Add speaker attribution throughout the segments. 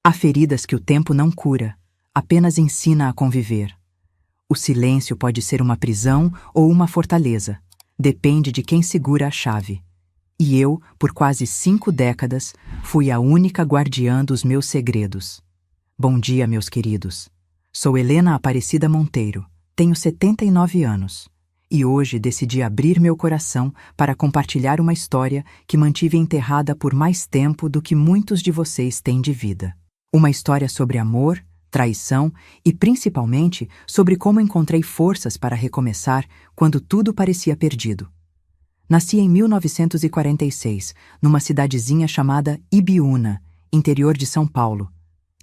Speaker 1: Há feridas que o tempo não cura, apenas ensina a conviver. O silêncio pode ser uma prisão ou uma fortaleza. Depende de quem segura a chave. E eu, por quase 5 décadas, fui a única guardiã dos meus segredos. Bom dia, meus queridos. Sou Helena Aparecida Monteiro, tenho 79 anos. E hoje decidi abrir meu coração para compartilhar uma história que mantive enterrada por mais tempo do que muitos de vocês têm de vida. Uma história sobre amor, traição e, principalmente, sobre como encontrei forças para recomeçar quando tudo parecia perdido. Nasci em 1946, numa cidadezinha chamada Ibiúna, interior de São Paulo.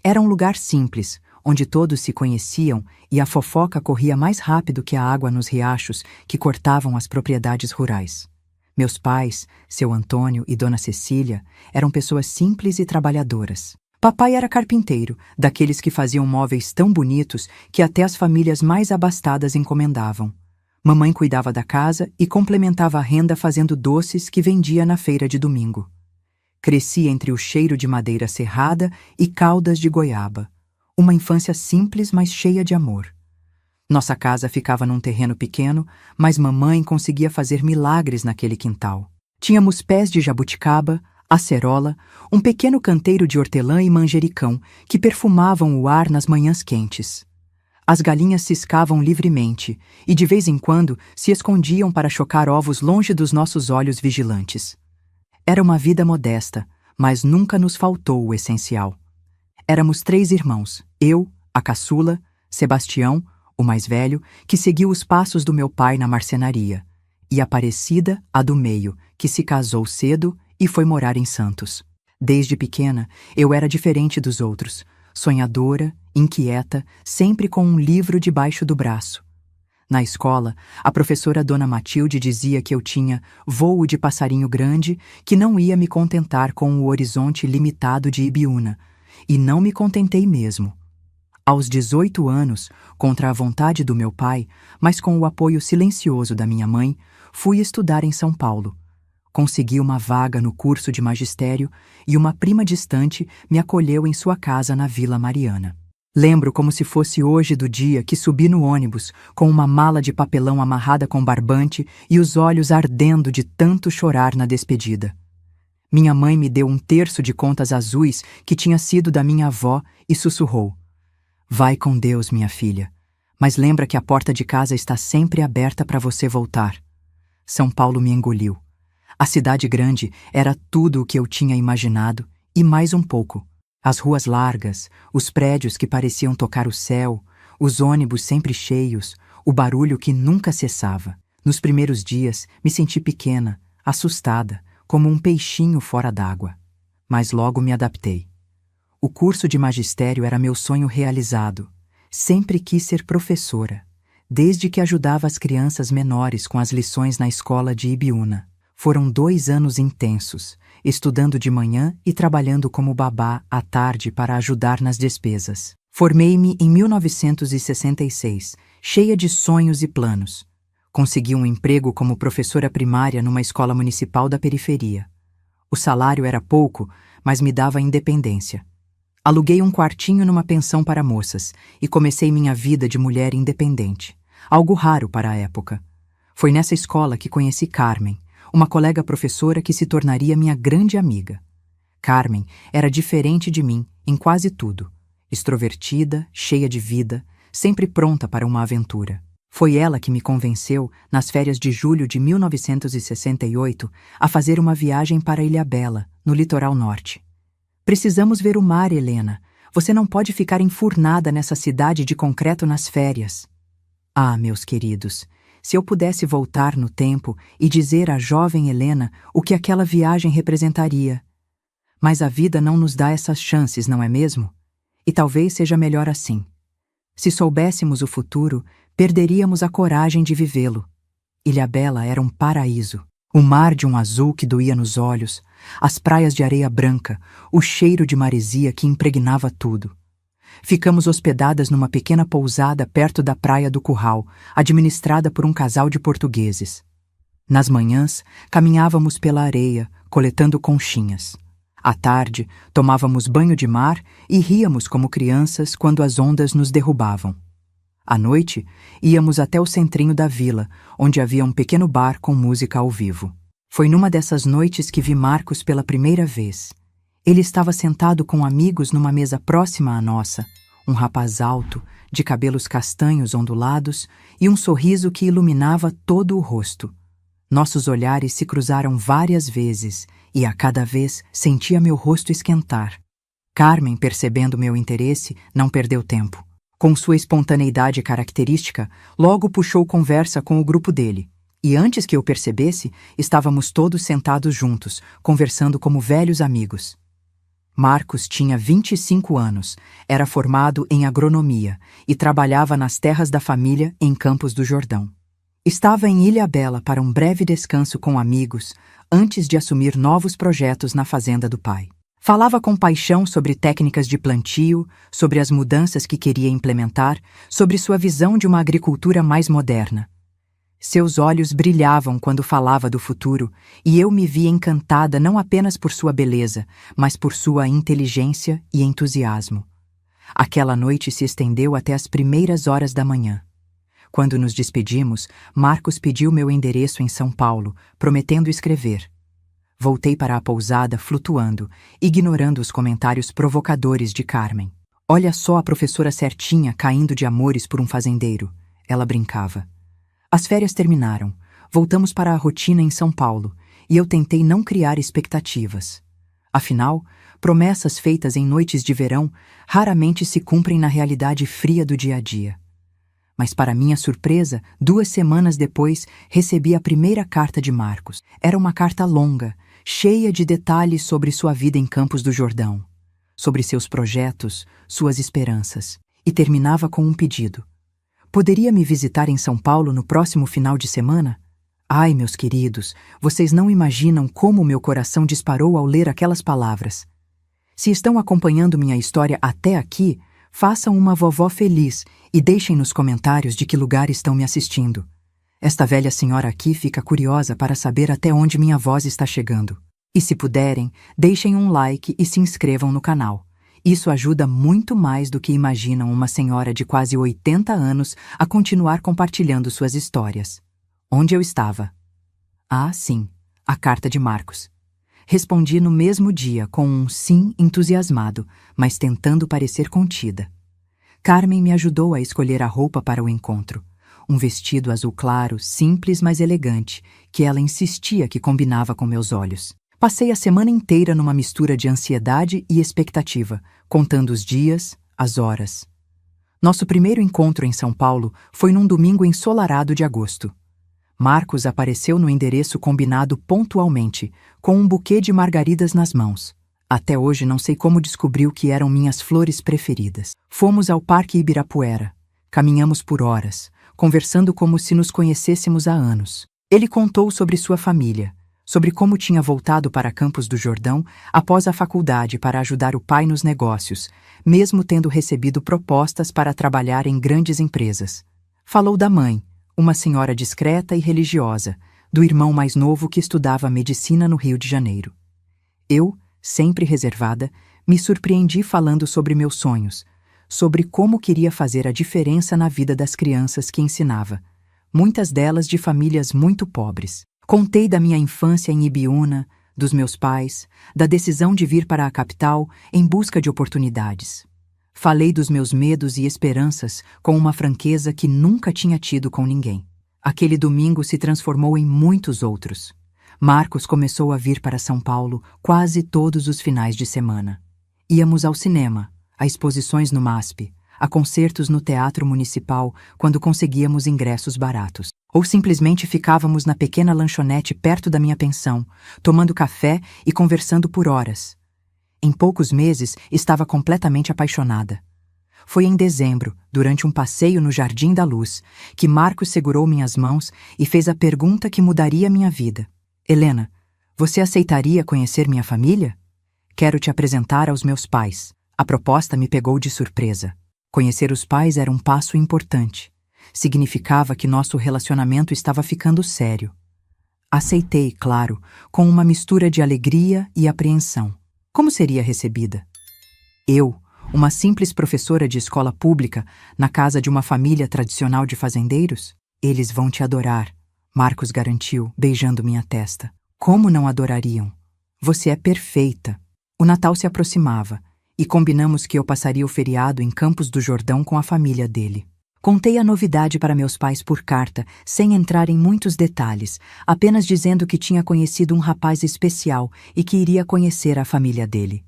Speaker 1: Era um lugar simples, onde todos se conheciam e a fofoca corria mais rápido que a água nos riachos que cortavam as propriedades rurais. Meus pais, seu Antônio e Dona Cecília, eram pessoas simples e trabalhadoras. Papai era carpinteiro, daqueles que faziam móveis tão bonitos que até as famílias mais abastadas encomendavam. Mamãe cuidava da casa e complementava a renda fazendo doces que vendia na feira de domingo. Cresci entre o cheiro de madeira serrada e caldas de goiaba. Uma infância simples, mas cheia de amor. Nossa casa ficava num terreno pequeno, mas mamãe conseguia fazer milagres naquele quintal. Tínhamos pés de jabuticaba, acerola, um pequeno canteiro de hortelã e manjericão que perfumavam o ar nas manhãs quentes. As galinhas ciscavam livremente e, de vez em quando, se escondiam para chocar ovos longe dos nossos olhos vigilantes. Era uma vida modesta, mas nunca nos faltou o essencial. Éramos 3 irmãos, eu, a caçula, Sebastião, o mais velho, que seguiu os passos do meu pai na marcenaria, e Aparecida, a do meio, que se casou cedo e foi morar em Santos. Desde pequena, eu era diferente dos outros, sonhadora, inquieta, sempre com um livro debaixo do braço. Na escola, a professora Dona Matilde dizia que eu tinha voo de passarinho grande, que não ia me contentar com o horizonte limitado de Ibiúna, e não me contentei mesmo. Aos 18 anos, contra a vontade do meu pai, mas com o apoio silencioso da minha mãe, fui estudar em São Paulo. Consegui uma vaga no curso de magistério e uma prima distante me acolheu em sua casa na Vila Mariana. Lembro como se fosse hoje do dia que subi no ônibus com uma mala de papelão amarrada com barbante e os olhos ardendo de tanto chorar na despedida. Minha mãe me deu 1/3 de contas azuis que tinha sido da minha avó e sussurrou: "Vai com Deus, minha filha, mas lembra que a porta de casa está sempre aberta para você voltar." São Paulo me engoliu. A cidade grande era tudo o que eu tinha imaginado e mais um pouco. As ruas largas, os prédios que pareciam tocar o céu, os ônibus sempre cheios, o barulho que nunca cessava. Nos primeiros dias, me senti pequena, assustada, como um peixinho fora d'água. Mas logo me adaptei. O curso de magistério era meu sonho realizado. Sempre quis ser professora, desde que ajudava as crianças menores com as lições na escola de Ibiúna. Foram 2 anos intensos, estudando de manhã e trabalhando como babá à tarde para ajudar nas despesas. Formei-me em 1966, cheia de sonhos e planos. Consegui um emprego como professora primária numa escola municipal da periferia. O salário era pouco, mas me dava independência. Aluguei um quartinho numa pensão para moças e comecei minha vida de mulher independente, algo raro para a época. Foi nessa escola que conheci Carmen, uma colega professora que se tornaria minha grande amiga. Carmen era diferente de mim em quase tudo. Extrovertida, cheia de vida, sempre pronta para uma aventura. Foi ela que me convenceu, nas férias de julho de 1968, a fazer uma viagem para Ilhabela, no litoral norte. "Precisamos ver o mar, Helena. Você não pode ficar enfurnada nessa cidade de concreto nas férias." Ah, meus queridos, se eu pudesse voltar no tempo e dizer à jovem Helena o que aquela viagem representaria. Mas a vida não nos dá essas chances, não é mesmo? E talvez seja melhor assim. Se soubéssemos o futuro, perderíamos a coragem de vivê-lo. Ilhabela era um paraíso. O mar de um azul que doía nos olhos, as praias de areia branca, o cheiro de maresia que impregnava tudo. Ficamos hospedadas numa pequena pousada perto da Praia do Curral, administrada por um casal de portugueses. Nas manhãs, caminhávamos pela areia, coletando conchinhas. À tarde, tomávamos banho de mar e ríamos como crianças quando as ondas nos derrubavam. À noite, íamos até o centrinho da vila, onde havia um pequeno bar com música ao vivo. Foi numa dessas noites que vi Marcos pela primeira vez. Ele estava sentado com amigos numa mesa próxima à nossa, um rapaz alto, de cabelos castanhos ondulados e um sorriso que iluminava todo o rosto. Nossos olhares se cruzaram várias vezes e a cada vez sentia meu rosto esquentar. Carmen, percebendo meu interesse, não perdeu tempo. Com sua espontaneidade característica, logo puxou conversa com o grupo dele. E antes que eu percebesse, estávamos todos sentados juntos, conversando como velhos amigos. Marcos tinha 25 anos, era formado em agronomia e trabalhava nas terras da família em Campos do Jordão. Estava em Ilhabela para um breve descanso com amigos, antes de assumir novos projetos na fazenda do pai. Falava com paixão sobre técnicas de plantio, sobre as mudanças que queria implementar, sobre sua visão de uma agricultura mais moderna. Seus olhos brilhavam quando falava do futuro, e eu me via encantada não apenas por sua beleza, mas por sua inteligência e entusiasmo. Aquela noite se estendeu até as primeiras horas da manhã. Quando nos despedimos, Marcos pediu meu endereço em São Paulo, prometendo escrever. Voltei para a pousada flutuando, ignorando os comentários provocadores de Carmen. Olha só a professora certinha caindo de amores por um fazendeiro. Ela brincava. As férias terminaram, voltamos para a rotina em São Paulo, e eu tentei não criar expectativas. Afinal, promessas feitas em noites de verão raramente se cumprem na realidade fria do dia a dia. Mas para minha surpresa, 2 semanas depois, recebi a primeira carta de Marcos. Era uma carta longa, cheia de detalhes sobre sua vida em Campos do Jordão, sobre seus projetos, suas esperanças, e terminava com um pedido. Poderia me visitar em São Paulo no próximo final de semana? Ai, meus queridos, vocês não imaginam como meu coração disparou ao ler aquelas palavras. Se estão acompanhando minha história até aqui, façam uma vovó feliz e deixem nos comentários de que lugar estão me assistindo. Esta velha senhora aqui fica curiosa para saber até onde minha voz está chegando. E se puderem, deixem um like e se inscrevam no canal. Isso ajuda muito mais do que imaginam uma senhora de quase 80 anos a continuar compartilhando suas histórias. Onde eu estava? Ah, sim, a carta de Marcos. Respondi no mesmo dia com um sim entusiasmado, mas tentando parecer contida. Carmen me ajudou a escolher a roupa para o encontro. Um vestido azul claro, simples mas elegante, que ela insistia que combinava com meus olhos. Passei a semana inteira numa mistura de ansiedade e expectativa, contando os dias, as horas. Nosso primeiro encontro em São Paulo foi num domingo ensolarado de agosto. Marcos apareceu no endereço combinado pontualmente, com um buquê de margaridas nas mãos. Até hoje não sei como descobriu que eram minhas flores preferidas. Fomos ao Parque Ibirapuera. Caminhamos por horas, conversando como se nos conhecêssemos há anos. Ele contou sobre sua família, sobre como tinha voltado para Campos do Jordão após a faculdade para ajudar o pai nos negócios, mesmo tendo recebido propostas para trabalhar em grandes empresas. Falou da mãe, uma senhora discreta e religiosa, do irmão mais novo que estudava medicina no Rio de Janeiro. Eu, sempre reservada, me surpreendi falando sobre meus sonhos, sobre como queria fazer a diferença na vida das crianças que ensinava, muitas delas de famílias muito pobres. Contei da minha infância em Ibiúna, dos meus pais, da decisão de vir para a capital em busca de oportunidades. Falei dos meus medos e esperanças com uma franqueza que nunca tinha tido com ninguém. Aquele domingo se transformou em muitos outros. Marcos começou a vir para São Paulo quase todos os finais de semana. Íamos ao cinema, a exposições no MASP, a concertos no Teatro Municipal quando conseguíamos ingressos baratos. Ou simplesmente ficávamos na pequena lanchonete perto da minha pensão, tomando café e conversando por horas. Em poucos meses, estava completamente apaixonada. Foi em dezembro, durante um passeio no Jardim da Luz, que Marcos segurou minhas mãos e fez a pergunta que mudaria minha vida. Helena, você aceitaria conhecer minha família? Quero te apresentar aos meus pais. A proposta me pegou de surpresa. Conhecer os pais era um passo importante. Significava que nosso relacionamento estava ficando sério. Aceitei, claro, com uma mistura de alegria e apreensão. Como seria recebida? Eu, uma simples professora de escola pública, na casa de uma família tradicional de fazendeiros? Eles vão te adorar, Marcos garantiu, beijando minha testa. Como não adorariam? Você é perfeita. O Natal se aproximava, e combinamos que eu passaria o feriado em Campos do Jordão com a família dele. Contei a novidade para meus pais por carta, sem entrar em muitos detalhes, apenas dizendo que tinha conhecido um rapaz especial e que iria conhecer a família dele.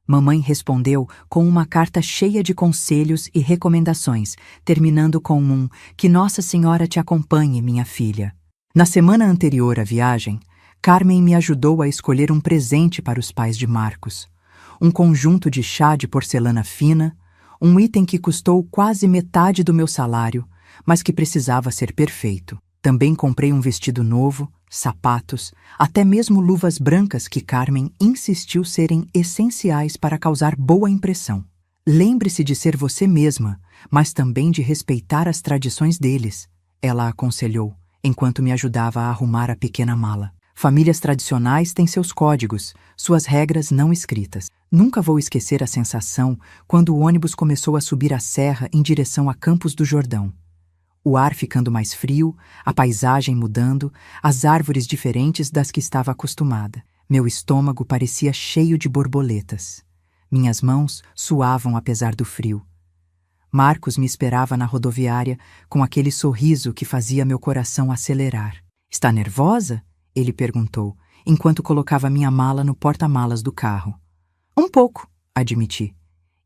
Speaker 1: Mamãe respondeu com uma carta cheia de conselhos e recomendações, terminando com que Nossa Senhora te acompanhe, minha filha. Na semana anterior à viagem, Carmen me ajudou a escolher um presente para os pais de Marcos. Um conjunto de chá de porcelana fina, um item que custou quase metade do meu salário, mas que precisava ser perfeito. Também comprei um vestido novo, sapatos, até mesmo luvas brancas que Carmen insistiu serem essenciais para causar boa impressão. Lembre-se de ser você mesma, mas também de respeitar as tradições deles, ela aconselhou, enquanto me ajudava a arrumar a pequena mala. Famílias tradicionais têm seus códigos, suas regras não escritas. Nunca vou esquecer a sensação quando o ônibus começou a subir a serra em direção a Campos do Jordão. O ar ficando mais frio, a paisagem mudando, as árvores diferentes das que estava acostumada. Meu estômago parecia cheio de borboletas. Minhas mãos suavam apesar do frio. Marcos me esperava na rodoviária com aquele sorriso que fazia meu coração acelerar. Está nervosa? Ele perguntou, enquanto colocava minha mala no porta-malas do carro. Um pouco, admiti.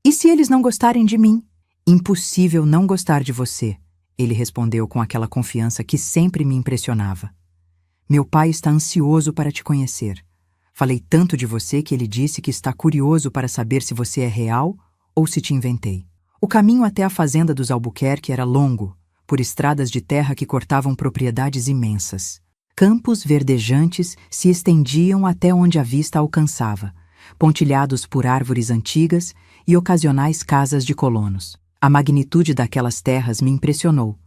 Speaker 1: E se eles não gostarem de mim? Impossível não gostar de você, ele respondeu com aquela confiança que sempre me impressionava. Meu pai está ansioso para te conhecer. Falei tanto de você que ele disse que está curioso para saber se você é real ou se te inventei. O caminho até a fazenda dos Albuquerque era longo, por estradas de terra que cortavam propriedades imensas. Campos verdejantes se estendiam até onde a vista alcançava, pontilhados por árvores antigas e ocasionais casas de colonos. A magnitude daquelas terras me impressionou.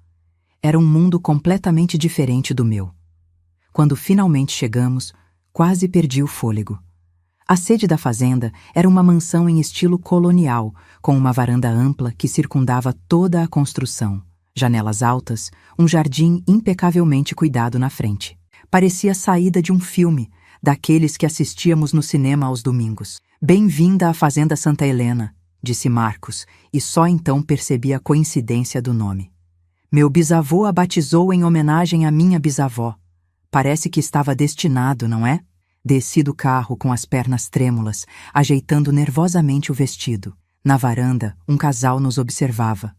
Speaker 1: Era um mundo completamente diferente do meu. Quando finalmente chegamos, quase perdi o fôlego. A sede da fazenda era uma mansão em estilo colonial, com uma varanda ampla que circundava toda a construção. Janelas altas, um jardim impecavelmente cuidado na frente. Parecia saída de um filme, daqueles que assistíamos no cinema aos domingos. Bem-vinda à Fazenda Santa Helena, disse Marcos, e só então percebi a coincidência do nome. Meu bisavô a batizou em homenagem à minha bisavó. Parece que estava destinado, não é? Desci do carro com as pernas trêmulas, ajeitando nervosamente o vestido. Na varanda, um casal nos observava.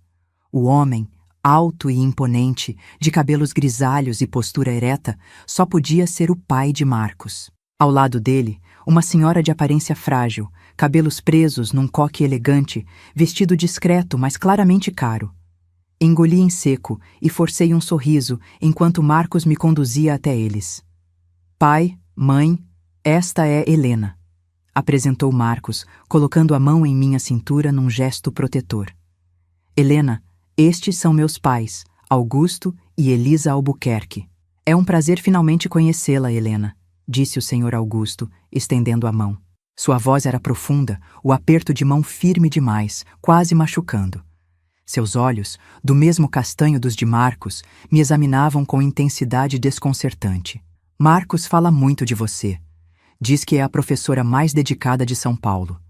Speaker 1: O homem, alto e imponente, de cabelos grisalhos e postura ereta, só podia ser o pai de Marcos. Ao lado dele, uma senhora de aparência frágil, cabelos presos num coque elegante, vestido discreto, mas claramente caro. Engoli em seco e forcei um sorriso enquanto Marcos me conduzia até eles. Pai, mãe, esta é Helena, apresentou Marcos, colocando a mão em minha cintura num gesto protetor. Helena, estes são meus pais, Augusto e Elisa Albuquerque. É um prazer finalmente conhecê-la, Helena, disse o senhor Augusto, estendendo a mão. Sua voz era profunda, o aperto de mão firme demais, quase machucando. Seus olhos, do mesmo castanho dos de Marcos, me examinavam com intensidade desconcertante. Marcos fala muito de você. Diz que é a professora mais dedicada de São Paulo.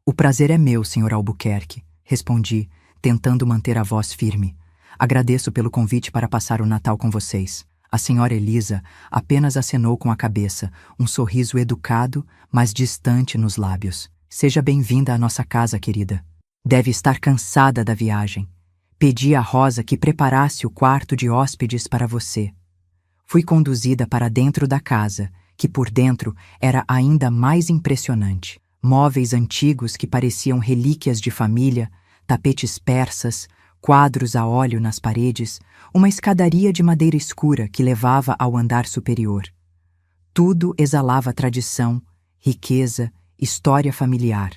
Speaker 1: O prazer é meu, senhor Albuquerque, respondi, tentando manter a voz firme. Agradeço pelo convite para passar o Natal com vocês. A senhora Elisa apenas acenou com a cabeça, um sorriso educado, mas distante nos lábios. Seja bem-vinda à nossa casa, querida. Deve estar cansada da viagem. Pedi a Rosa que preparasse o quarto de hóspedes para você. Fui conduzida para dentro da casa, que por dentro era ainda mais impressionante. Móveis antigos que pareciam relíquias de família, tapetes persas, quadros a óleo nas paredes, uma escadaria de madeira escura que levava ao andar superior. Tudo exalava tradição, riqueza, história familiar.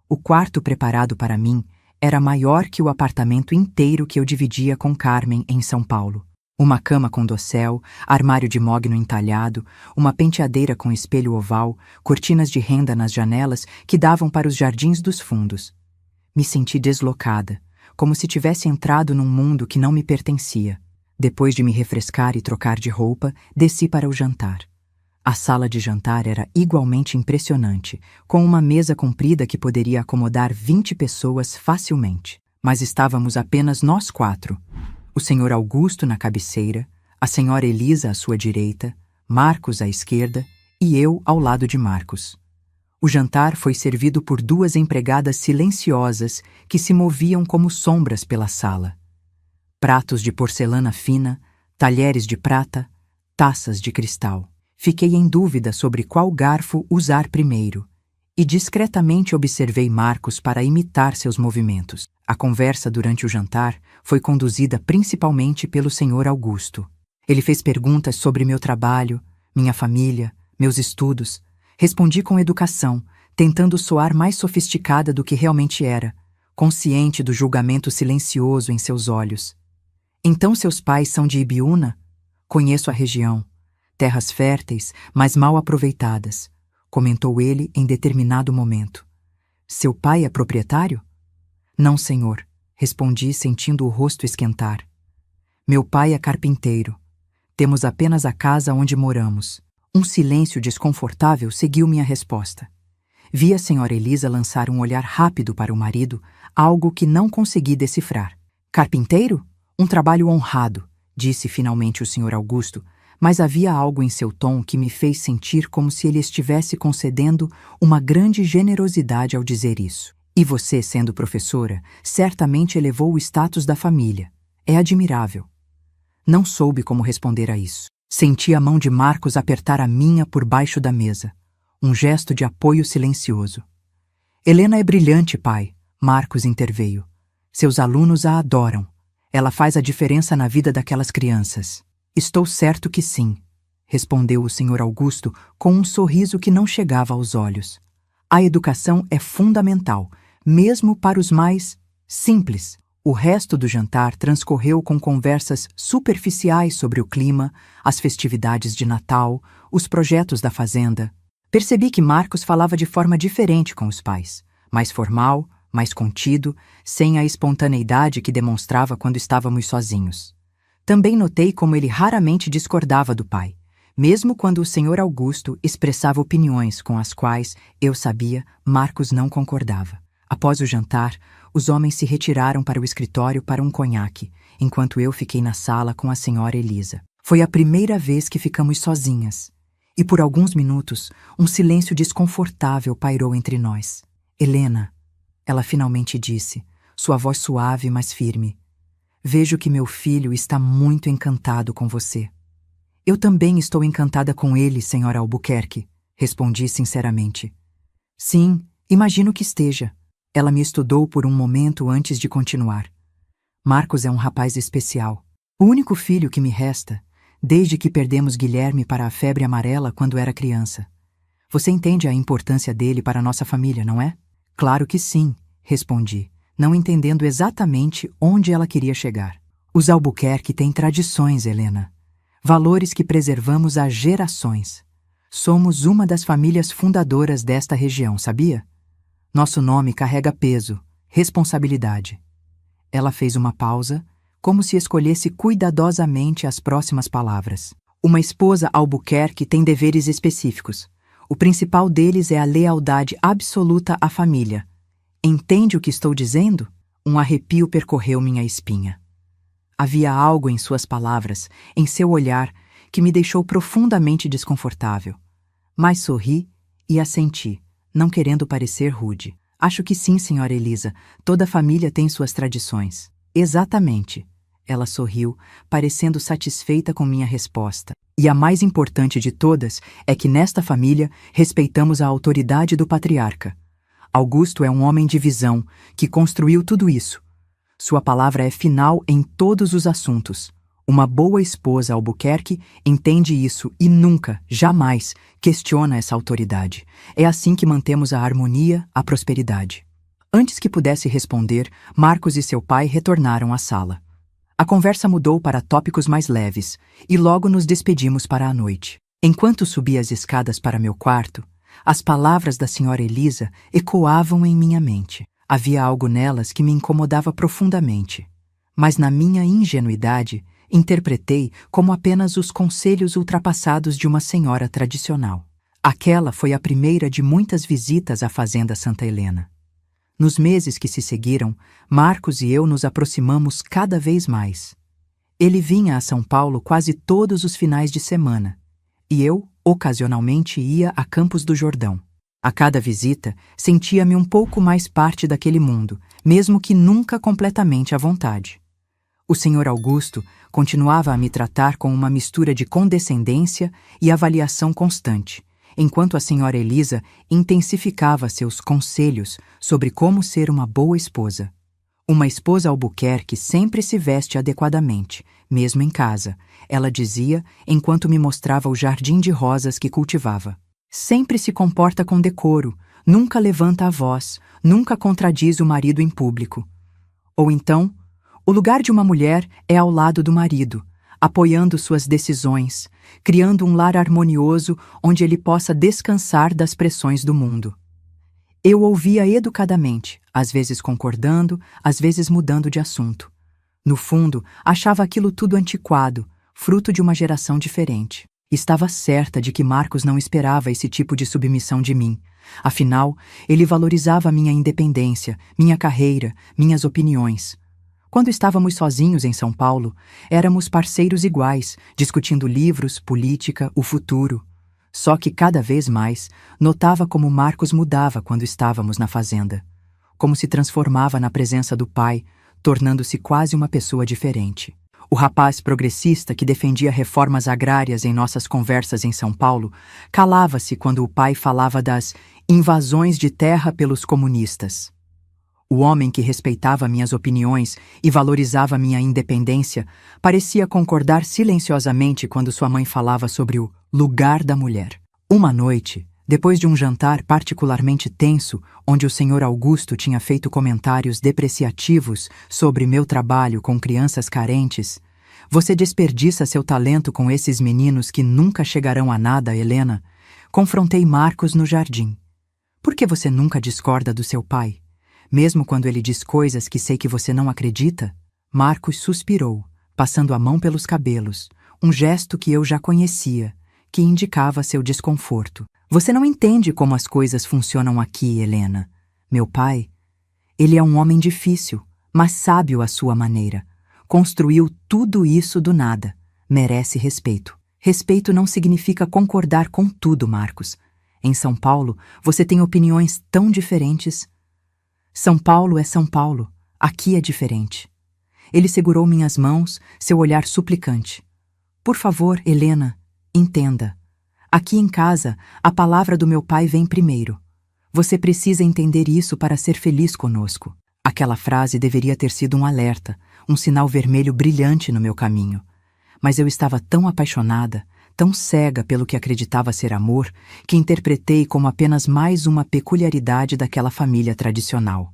Speaker 1: O quarto preparado para mim era maior que o apartamento inteiro que eu dividia com Carmen em São Paulo. Uma cama com dossel, armário de mogno entalhado, uma penteadeira com espelho oval, cortinas de renda nas janelas que davam para os jardins dos fundos. Me senti deslocada, como se tivesse entrado num mundo que não me pertencia. Depois de me refrescar e trocar de roupa, desci para o jantar. A sala de jantar era igualmente impressionante, com uma mesa comprida que poderia acomodar 20 pessoas facilmente. Mas estávamos apenas nós 4. O senhor Augusto na cabeceira, a senhora Elisa à sua direita, Marcos à esquerda e eu ao lado de Marcos. O jantar foi servido por 2 empregadas silenciosas que se moviam como sombras pela sala. Pratos de porcelana fina, talheres de prata, taças de cristal. Fiquei em dúvida sobre qual garfo usar primeiro e discretamente observei Marcos para imitar seus movimentos. A conversa durante o jantar foi conduzida principalmente pelo senhor Augusto. Ele fez perguntas sobre meu trabalho, minha família, meus estudos. Respondi com educação, tentando soar mais sofisticada do que realmente era, consciente do julgamento silencioso em seus olhos. Então seus pais são de Ibiúna? Conheço a região. Terras férteis, mas mal aproveitadas, comentou ele em determinado momento. Seu pai é proprietário? Não, senhor, respondi sentindo o rosto esquentar. Meu pai é carpinteiro. Temos apenas a casa onde moramos. Um silêncio desconfortável seguiu minha resposta. Vi a senhora Elisa lançar um olhar rápido para o marido, algo que não consegui decifrar. Carpinteiro? Um trabalho honrado, disse finalmente o senhor Augusto, mas havia algo em seu tom que me fez sentir como se ele estivesse concedendo uma grande generosidade ao dizer isso. E você, sendo professora, certamente elevou o status da família. É admirável. Não soube como responder a isso. Senti a mão de Marcos apertar a minha por baixo da mesa. Um gesto de apoio silencioso. Helena é brilhante, pai, Marcos interveio. Seus alunos a adoram. Ela faz a diferença na vida daquelas crianças. Estou certo que sim, respondeu o senhor Augusto com um sorriso que não chegava aos olhos. A educação é fundamental, mesmo para os mais simples. O resto do jantar transcorreu com conversas superficiais sobre o clima, as festividades de Natal, os projetos da fazenda. Percebi que Marcos falava de forma diferente com os pais, mais formal, mais contido, sem a espontaneidade que demonstrava quando estávamos sozinhos. Também notei como ele raramente discordava do pai, mesmo quando o senhor Augusto expressava opiniões com as quais, eu sabia, Marcos não concordava. Após o jantar, os homens se retiraram para o escritório para um conhaque, enquanto eu fiquei na sala com a senhora Elisa. Foi a primeira vez que ficamos sozinhas, e por alguns minutos um silêncio desconfortável pairou entre nós. Helena, ela finalmente disse, sua voz suave mas firme. Vejo que meu filho está muito encantado com você. Eu também estou encantada com ele, senhora Albuquerque, respondi sinceramente. Sim, imagino que esteja. Ela me estudou por um momento antes de continuar. Marcos é um rapaz especial. O único filho que me resta, desde que perdemos Guilherme para a febre amarela quando era criança. Você entende a importância dele para nossa família, não é? Claro que sim, respondi, não entendendo exatamente onde ela queria chegar. Os Albuquerque têm tradições, Helena. Valores que preservamos há gerações. Somos uma das famílias fundadoras desta região, sabia? Nosso nome carrega peso, responsabilidade. Ela fez uma pausa, como se escolhesse cuidadosamente as próximas palavras. Uma esposa Albuquerque tem deveres específicos. O principal deles é a lealdade absoluta à família. Entende o que estou dizendo? Um arrepio percorreu minha espinha. Havia algo em suas palavras, em seu olhar, que me deixou profundamente desconfortável. Mas sorri e assenti, não querendo parecer rude. Acho que sim, senhora Elisa. Toda família tem suas tradições. Exatamente. Ela sorriu, parecendo satisfeita com minha resposta. E a mais importante de todas é que nesta família respeitamos a autoridade do patriarca. Augusto é um homem de visão que construiu tudo isso. Sua palavra é final em todos os assuntos. Uma boa esposa Albuquerque entende isso e nunca, jamais, questiona essa autoridade. É assim que mantemos a harmonia, a prosperidade. Antes que pudesse responder, Marcos e seu pai retornaram à sala. A conversa mudou para tópicos mais leves, e logo nos despedimos para a noite. Enquanto subia as escadas para meu quarto, as palavras da senhora Elisa ecoavam em minha mente. Havia algo nelas que me incomodava profundamente, mas na minha ingenuidade, interpretei como apenas os conselhos ultrapassados de uma senhora tradicional. Aquela foi a primeira de muitas visitas à fazenda Santa Helena. Nos meses que se seguiram, Marcos e eu nos aproximamos cada vez mais. Ele vinha a São Paulo quase todos os finais de semana, e eu, ocasionalmente, ia a Campos do Jordão. A cada visita, sentia-me um pouco mais parte daquele mundo, mesmo que nunca completamente à vontade. O Sr. Augusto continuava a me tratar com uma mistura de condescendência e avaliação constante, enquanto a Sra. Elisa intensificava seus conselhos sobre como ser uma boa esposa. Uma esposa Albuquerque sempre se veste adequadamente, mesmo em casa, ela dizia enquanto me mostrava o jardim de rosas que cultivava. Sempre se comporta com decoro, nunca levanta a voz, nunca contradiz o marido em público. Ou então, o lugar de uma mulher é ao lado do marido, apoiando suas decisões, criando um lar harmonioso onde ele possa descansar das pressões do mundo. Eu ouvia educadamente, às vezes concordando, às vezes mudando de assunto. No fundo, achava aquilo tudo antiquado, fruto de uma geração diferente. Estava certa de que Marcos não esperava esse tipo de submissão de mim. Afinal, ele valorizava minha independência, minha carreira, minhas opiniões. Quando estávamos sozinhos em São Paulo, éramos parceiros iguais, discutindo livros, política, o futuro. Só que cada vez mais notava como Marcos mudava quando estávamos na fazenda. Como se transformava na presença do pai, tornando-se quase uma pessoa diferente. O rapaz progressista que defendia reformas agrárias em nossas conversas em São Paulo calava-se quando o pai falava das invasões de terra pelos comunistas. O homem que respeitava minhas opiniões e valorizava minha independência parecia concordar silenciosamente quando sua mãe falava sobre o lugar da mulher. Uma noite, depois de um jantar particularmente tenso, onde o Sr. Augusto tinha feito comentários depreciativos sobre meu trabalho com crianças carentes, "Você desperdiça seu talento com esses meninos que nunca chegarão a nada, Helena", confrontei Marcos no jardim. "Por que você nunca discorda do seu pai? Mesmo quando ele diz coisas que sei que você não acredita?" Marcos suspirou, passando a mão pelos cabelos, um gesto que eu já conhecia, que indicava seu desconforto. "Você não entende como as coisas funcionam aqui, Helena. Meu pai, ele é um homem difícil, mas sábio à sua maneira. Construiu tudo isso do nada. Merece respeito. Respeito não significa concordar com tudo, Marcos. Em São Paulo, você tem opiniões tão diferentes." "São Paulo é São Paulo. Aqui é diferente." Ele segurou minhas mãos, seu olhar suplicante. "Por favor, Helena, entenda. Aqui em casa, a palavra do meu pai vem primeiro. Você precisa entender isso para ser feliz conosco." Aquela frase deveria ter sido um alerta, um sinal vermelho brilhante no meu caminho. Mas eu estava tão apaixonada, tão cega pelo que acreditava ser amor, que interpretei como apenas mais uma peculiaridade daquela família tradicional.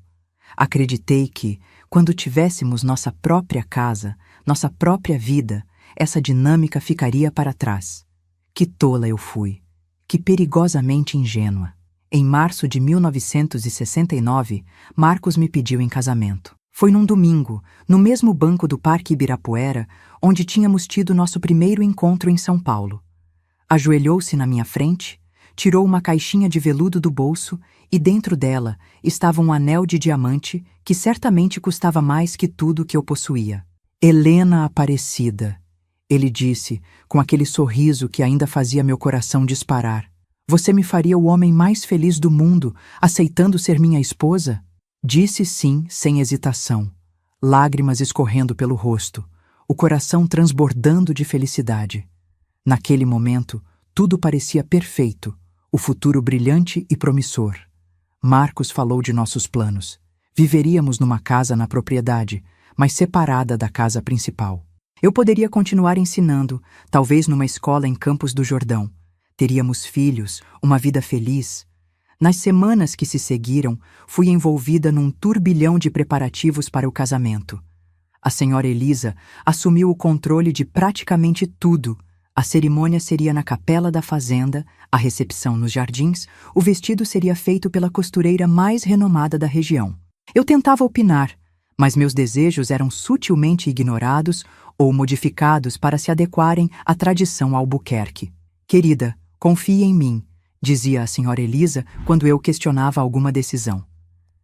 Speaker 1: Acreditei que, quando tivéssemos nossa própria casa, nossa própria vida, essa dinâmica ficaria para trás. Que tola eu fui! Que perigosamente ingênua! Em março de 1969, Marcos me pediu em casamento. Foi num domingo, no mesmo banco do Parque Ibirapuera, onde tínhamos tido nosso primeiro encontro em São Paulo. Ajoelhou-se na minha frente, tirou uma caixinha de veludo do bolso e dentro dela estava um anel de diamante que certamente custava mais que tudo que eu possuía. "Helena Aparecida", ele disse, com aquele sorriso que ainda fazia meu coração disparar. "Você me faria o homem mais feliz do mundo, aceitando ser minha esposa?" Disse sim, sem hesitação, lágrimas escorrendo pelo rosto, o coração transbordando de felicidade. Naquele momento, tudo parecia perfeito, o futuro brilhante e promissor. Marcos falou de nossos planos. Viveríamos numa casa na propriedade, mas separada da casa principal. Eu poderia continuar ensinando, talvez numa escola em Campos do Jordão. Teríamos filhos, uma vida feliz. Nas semanas que se seguiram, fui envolvida num turbilhão de preparativos para o casamento. A senhora Elisa assumiu o controle de praticamente tudo. A cerimônia seria na capela da fazenda, a recepção nos jardins, o vestido seria feito pela costureira mais renomada da região. Eu tentava opinar, mas meus desejos eram sutilmente ignorados ou modificados para se adequarem à tradição Albuquerque. Querida, confie em mim, dizia a senhora Elisa quando eu questionava alguma decisão.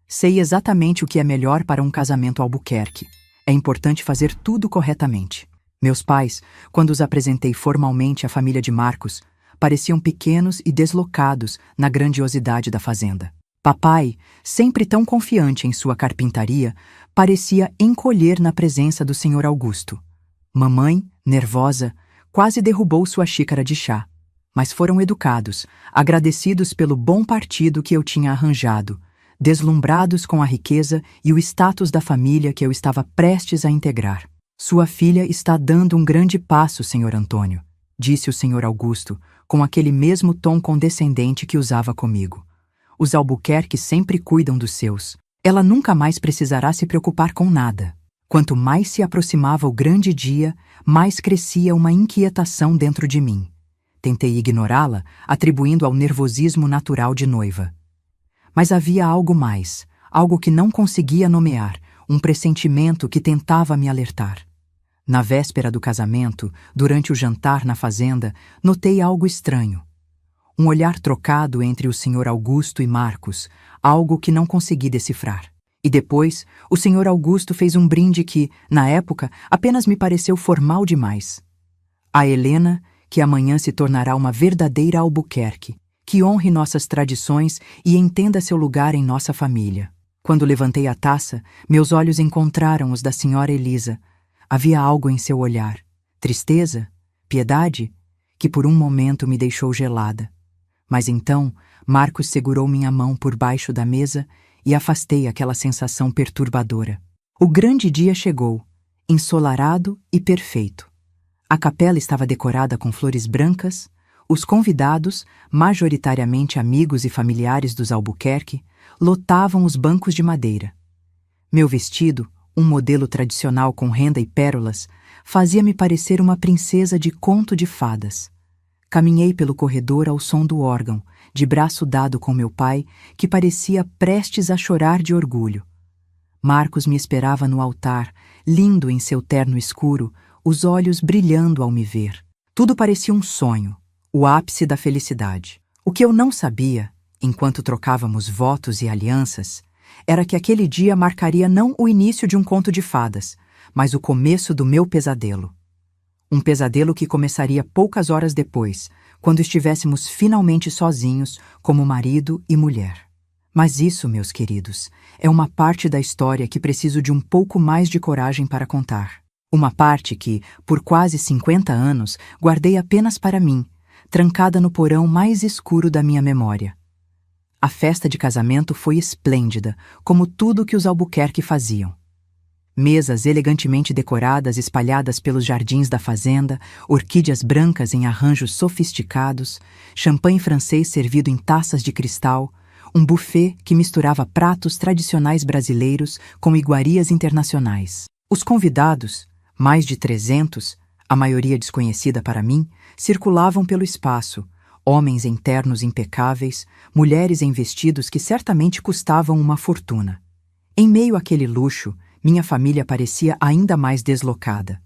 Speaker 1: Sei exatamente o que é melhor para um casamento Albuquerque. É importante fazer tudo corretamente. Meus pais, quando os apresentei formalmente à família de Marcos, pareciam pequenos e deslocados na grandiosidade da fazenda. Papai, sempre tão confiante em sua carpintaria, parecia encolher na presença do Sr. Augusto. Mamãe, nervosa, quase derrubou sua xícara de chá. Mas foram educados, agradecidos pelo bom partido que eu tinha arranjado, deslumbrados com a riqueza e o status da família que eu estava prestes a integrar. Sua filha está dando um grande passo, Sr. Antônio, disse o Sr. Augusto, com aquele mesmo tom condescendente que usava comigo. Os Albuquerque sempre cuidam dos seus. Ela nunca mais precisará se preocupar com nada. Quanto mais se aproximava o grande dia, mais crescia uma inquietação dentro de mim. Tentei ignorá-la, atribuindo ao nervosismo natural de noiva. Mas havia algo mais, algo que não conseguia nomear, um pressentimento que tentava me alertar. Na véspera do casamento, durante o jantar na fazenda, notei algo estranho. Um olhar trocado entre o Sr. Augusto e Marcos, algo que não consegui decifrar. E depois, o Sr. Augusto fez um brinde que, na época, apenas me pareceu formal demais. A Helena, que amanhã se tornará uma verdadeira Albuquerque, que honre nossas tradições e entenda seu lugar em nossa família. Quando levantei a taça, meus olhos encontraram os da senhora Elisa. Havia algo em seu olhar, tristeza, piedade, que por um momento me deixou gelada. Mas então, Marcos segurou minha mão por baixo da mesa e afastei aquela sensação perturbadora. O grande dia chegou, ensolarado e perfeito. A capela estava decorada com flores brancas, os convidados, majoritariamente amigos e familiares dos Albuquerque, lotavam os bancos de madeira. Meu vestido, um modelo tradicional com renda e pérolas, fazia-me parecer uma princesa de conto de fadas. Caminhei pelo corredor ao som do órgão, de braço dado com meu pai, que parecia prestes a chorar de orgulho. Marcos me esperava no altar, lindo em seu terno escuro, os olhos brilhando ao me ver. Tudo parecia um sonho, o ápice da felicidade. O que eu não sabia, enquanto trocávamos votos e alianças, era que aquele dia marcaria não o início de um conto de fadas, mas o começo do meu pesadelo. Um pesadelo que começaria poucas horas depois, quando estivéssemos finalmente sozinhos como marido e mulher. Mas isso, meus queridos, é uma parte da história que preciso de um pouco mais de coragem para contar. Uma parte que, por quase 50 anos, guardei apenas para mim, trancada no porão mais escuro da minha memória. A festa de casamento foi esplêndida, como tudo que os Albuquerque faziam. Mesas elegantemente decoradas espalhadas pelos jardins da fazenda, orquídeas brancas em arranjos sofisticados, champanhe francês servido em taças de cristal, um buffet que misturava pratos tradicionais brasileiros com iguarias internacionais. Os convidados, mais de 300, a maioria desconhecida para mim, circulavam pelo espaço, homens em ternos impecáveis, mulheres em vestidos que certamente custavam uma fortuna. Em meio àquele luxo, minha família parecia ainda mais deslocada.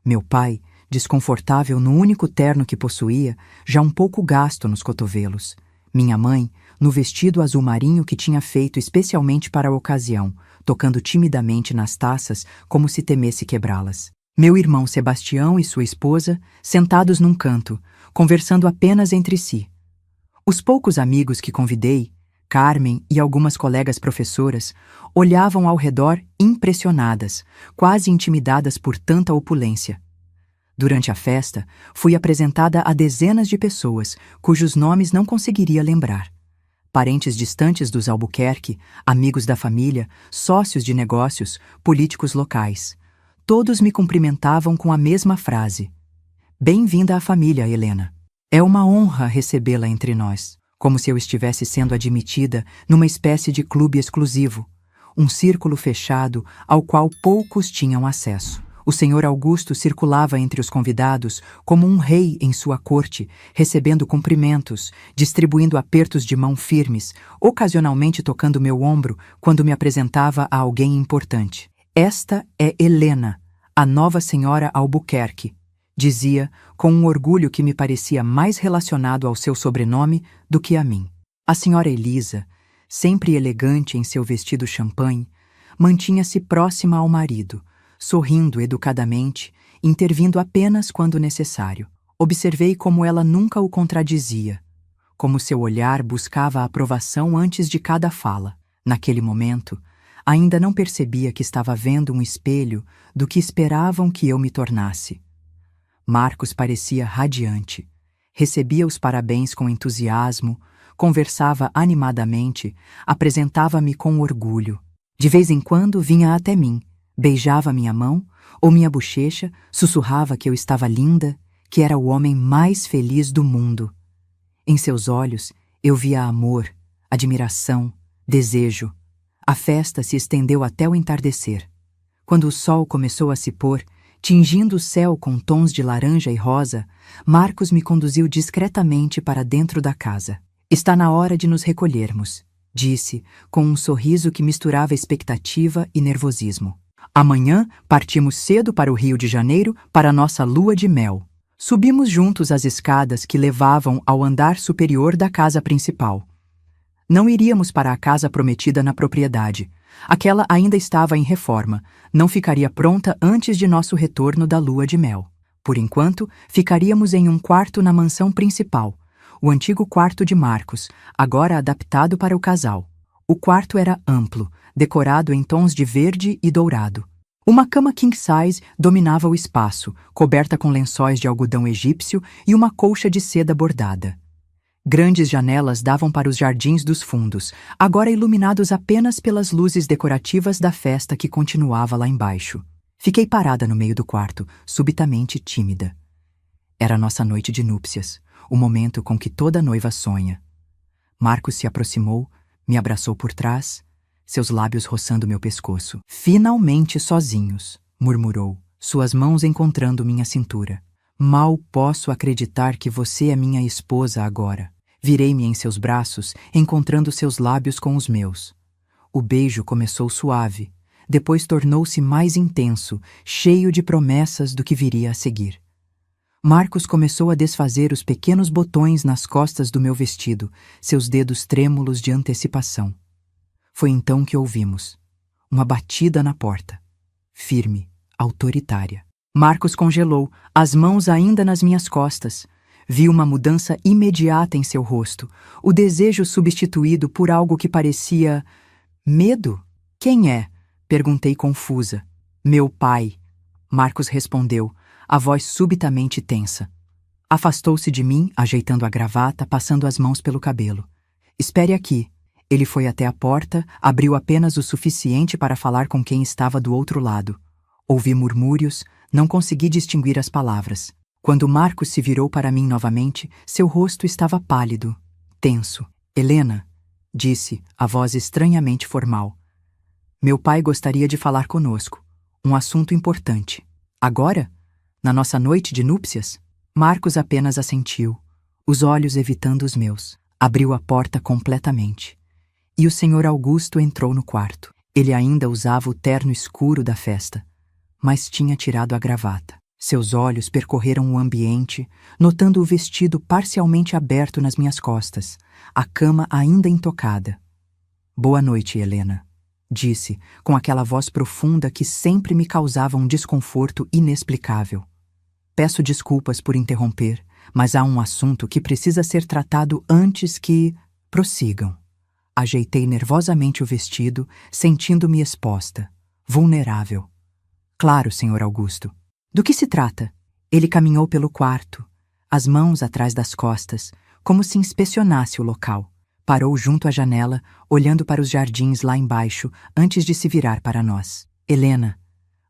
Speaker 1: Meu pai, desconfortável no único terno que possuía, já um pouco gasto nos cotovelos. Minha mãe, no vestido azul marinho que tinha feito especialmente para a ocasião, tocando timidamente nas taças como se temesse quebrá-las. Meu irmão Sebastião e sua esposa, sentados num canto, conversando apenas entre si. Os poucos amigos que convidei, Carmen e algumas colegas professoras, olhavam ao redor impressionadas, quase intimidadas por tanta opulência. Durante a festa, fui apresentada a dezenas de pessoas cujos nomes não conseguiria lembrar. Parentes distantes dos Albuquerque, amigos da família, sócios de negócios, políticos locais. Todos me cumprimentavam com a mesma frase: "Bem-vinda à família, Helena. É uma honra recebê-la entre nós", como se eu estivesse sendo admitida numa espécie de clube exclusivo, um círculo fechado ao qual poucos tinham acesso. O senhor Augusto circulava entre os convidados como um rei em sua corte, recebendo cumprimentos, distribuindo apertos de mão firmes, ocasionalmente tocando meu ombro quando me apresentava a alguém importante. Esta é Helena, a nova senhora Albuquerque, dizia com um orgulho que me parecia mais relacionado ao seu sobrenome do que a mim. A senhora Elisa, sempre elegante em seu vestido champanhe, mantinha-se próxima ao marido, sorrindo educadamente, intervindo apenas quando necessário. Observei como ela nunca o contradizia, como seu olhar buscava a aprovação antes de cada fala. Naquele momento, ainda não percebia que estava vendo um espelho do que esperavam que eu me tornasse. Marcos parecia radiante, recebia os parabéns com entusiasmo, conversava animadamente, apresentava-me com orgulho. De vez em quando vinha até mim, beijava minha mão ou minha bochecha, sussurrava que eu estava linda, que era o homem mais feliz do mundo. Em seus olhos eu via amor, admiração, desejo. A festa se estendeu até o entardecer. Quando o sol começou a se pôr, tingindo o céu com tons de laranja e rosa, Marcos me conduziu discretamente para dentro da casa. Está na hora de nos recolhermos, disse, com um sorriso que misturava expectativa e nervosismo. Amanhã partimos cedo para o Rio de Janeiro para nossa lua de mel. Subimos juntos as escadas que levavam ao andar superior da casa principal. Não iríamos para a casa prometida na propriedade. Aquela ainda estava em reforma, não ficaria pronta antes de nosso retorno da lua de mel. Por enquanto, ficaríamos em um quarto na mansão principal, o antigo quarto de Marcos, agora adaptado para o casal. O quarto era amplo, decorado em tons de verde e dourado. Uma cama king-size dominava o espaço, coberta com lençóis de algodão egípcio e uma colcha de seda bordada. Grandes janelas davam para os jardins dos fundos, agora iluminados apenas pelas luzes decorativas da festa que continuava lá embaixo. Fiquei parada no meio do quarto, subitamente tímida. Era nossa noite de núpcias, o momento com que toda noiva sonha. Marcos se aproximou, me abraçou por trás, seus lábios roçando meu pescoço. Finalmente sozinhos, murmurou, suas mãos encontrando minha cintura. Mal posso acreditar que você é minha esposa agora. Virei-me em seus braços, encontrando seus lábios com os meus. O beijo começou suave, depois tornou-se mais intenso, cheio de promessas do que viria a seguir. Marcos começou a desfazer os pequenos botões nas costas do meu vestido, seus dedos trêmulos de antecipação. Foi então que ouvimos uma batida na porta, firme, autoritária. Marcos congelou, as mãos ainda nas minhas costas. Vi uma mudança imediata em seu rosto, o desejo substituído por algo que parecia medo. Quem é? Perguntei confusa. Meu pai, Marcos respondeu, a voz subitamente tensa. Afastou-se de mim, ajeitando a gravata, passando as mãos pelo cabelo. Espere aqui. Ele foi até a porta, abriu apenas o suficiente para falar com quem estava do outro lado. Ouvi murmúrios, não consegui distinguir as palavras. Quando Marcos se virou para mim novamente, seu rosto estava pálido, tenso. Helena, disse, a voz estranhamente formal. Meu pai gostaria de falar conosco. Um assunto importante. Agora? Na nossa noite de núpcias? Marcos apenas assentiu, os olhos evitando os meus. Abriu a porta completamente. E o senhor Augusto entrou no quarto. Ele ainda usava o terno escuro da festa, mas tinha tirado a gravata. Seus olhos percorreram o ambiente, notando o vestido parcialmente aberto nas minhas costas, a cama ainda intocada. Boa noite, Helena, disse, com aquela voz profunda que sempre me causava um desconforto inexplicável. Peço desculpas por interromper, mas há um assunto que precisa ser tratado antes que prossigam. Ajeitei nervosamente o vestido, sentindo-me exposta, vulnerável. Claro, senhor Augusto. Do que se trata? Ele caminhou pelo quarto, as mãos atrás das costas, como se inspecionasse o local. Parou junto à janela, olhando para os jardins lá embaixo, antes de se virar para nós. Helena,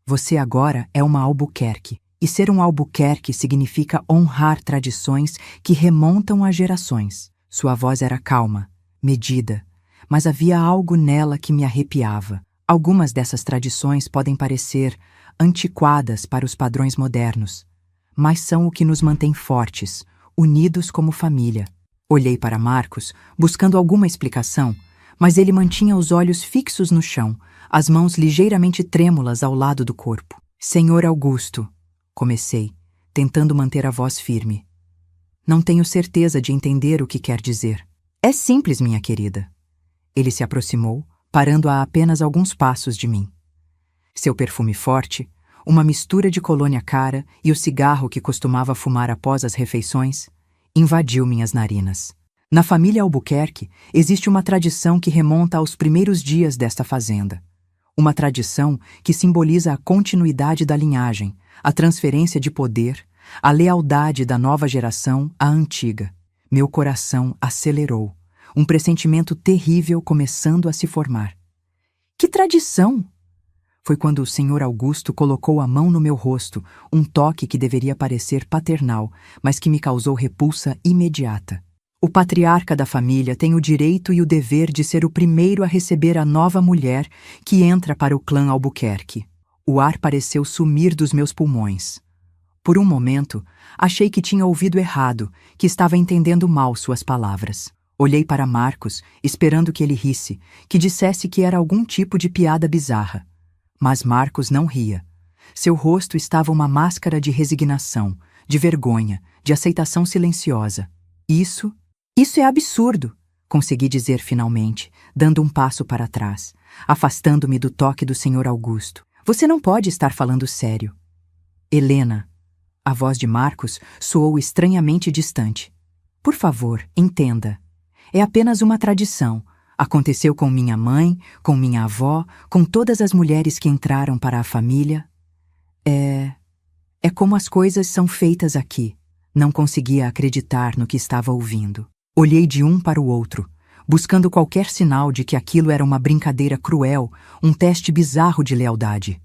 Speaker 1: você agora é uma Albuquerque, e ser um Albuquerque significa honrar tradições que remontam a gerações. Sua voz era calma, medida, mas havia algo nela que me arrepiava. Algumas dessas tradições podem parecer antiquadas para os padrões modernos, mas são o que nos mantém fortes, unidos como família. Olhei para Marcos, buscando alguma explicação, mas ele mantinha os olhos fixos no chão, as mãos ligeiramente trêmulas ao lado do corpo. Senhor Augusto, comecei, tentando manter a voz firme. Não tenho certeza de entender o que quer dizer. É simples, minha querida. Ele se aproximou, parando a apenas alguns passos de mim. Seu perfume forte, uma mistura de colônia cara e o cigarro que costumava fumar após as refeições, invadiu minhas narinas. Na família Albuquerque, existe uma tradição que remonta aos primeiros dias desta fazenda. Uma tradição que simboliza a continuidade da linhagem, a transferência de poder, a lealdade da nova geração à antiga. Meu coração acelerou, um pressentimento terrível começando a se formar. Que tradição! Foi quando o Senhor Augusto colocou a mão no meu rosto, um toque que deveria parecer paternal, mas que me causou repulsa imediata. O patriarca da família tem o direito e o dever de ser o primeiro a receber a nova mulher que entra para o clã Albuquerque. O ar pareceu sumir dos meus pulmões. Por um momento, achei que tinha ouvido errado, que estava entendendo mal suas palavras. Olhei para Marcos, esperando que ele risse, que dissesse que era algum tipo de piada bizarra. Mas Marcos não ria. Seu rosto estava uma máscara de resignação, de vergonha, de aceitação silenciosa. Isso é absurdo, consegui dizer finalmente, dando um passo para trás, afastando-me do toque do Senhor Augusto. Você não pode estar falando sério. Helena, a voz de Marcos soou estranhamente distante. Por favor, entenda. É apenas uma tradição. Aconteceu com minha mãe, com minha avó, com todas as mulheres que entraram para a família. É como as coisas são feitas aqui. Não conseguia acreditar no que estava ouvindo. Olhei de um para o outro, buscando qualquer sinal de que aquilo era uma brincadeira cruel, um teste bizarro de lealdade.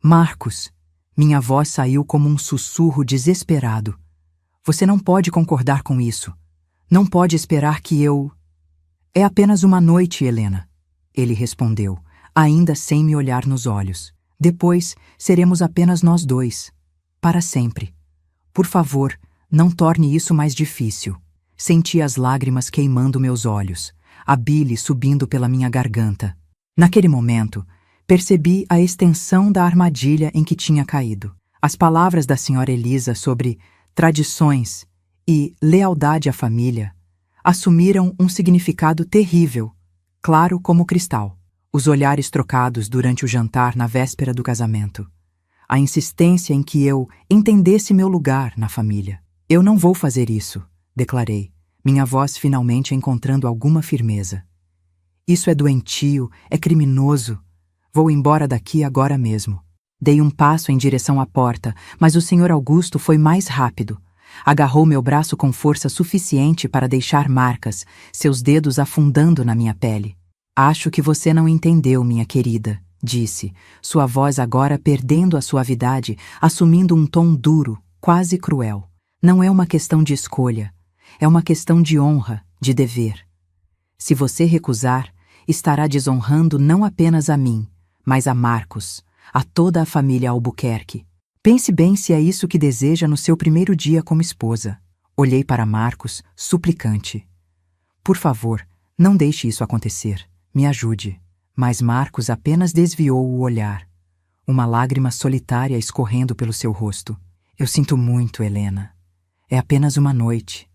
Speaker 1: Marcos, minha voz saiu como um sussurro desesperado. Você não pode concordar com isso. Não pode esperar que eu... É apenas uma noite, Helena. Ele respondeu, ainda sem me olhar nos olhos. Depois, seremos apenas nós dois. Para sempre. Por favor, não torne isso mais difícil. Senti as lágrimas queimando meus olhos, a bile subindo pela minha garganta. Naquele momento, percebi a extensão da armadilha em que tinha caído. As palavras da senhora Elisa sobre tradições e lealdade à família assumiram um significado terrível, claro como cristal. Os olhares trocados durante o jantar na véspera do casamento. A insistência em que eu entendesse meu lugar na família. Eu não vou fazer isso, declarei, minha voz finalmente encontrando alguma firmeza. Isso é doentio, é criminoso. Vou embora daqui agora mesmo. Dei um passo em direção à porta, mas o Sr. Augusto foi mais rápido. Agarrou meu braço com força suficiente para deixar marcas, seus dedos afundando na minha pele. Acho que você não entendeu, minha querida, disse, sua voz agora perdendo a suavidade, assumindo um tom duro, quase cruel. Não é uma questão de escolha, é uma questão de honra, de dever. Se você recusar, estará desonrando não apenas a mim, mas a Marcos, a toda a família Albuquerque. Pense bem se é isso que deseja no seu primeiro dia como esposa. Olhei para Marcos, suplicante. Por favor, não deixe isso acontecer. Me ajude. Mas Marcos apenas desviou o olhar. Uma lágrima solitária escorrendo pelo seu rosto. Eu sinto muito, Helena. É apenas uma noite.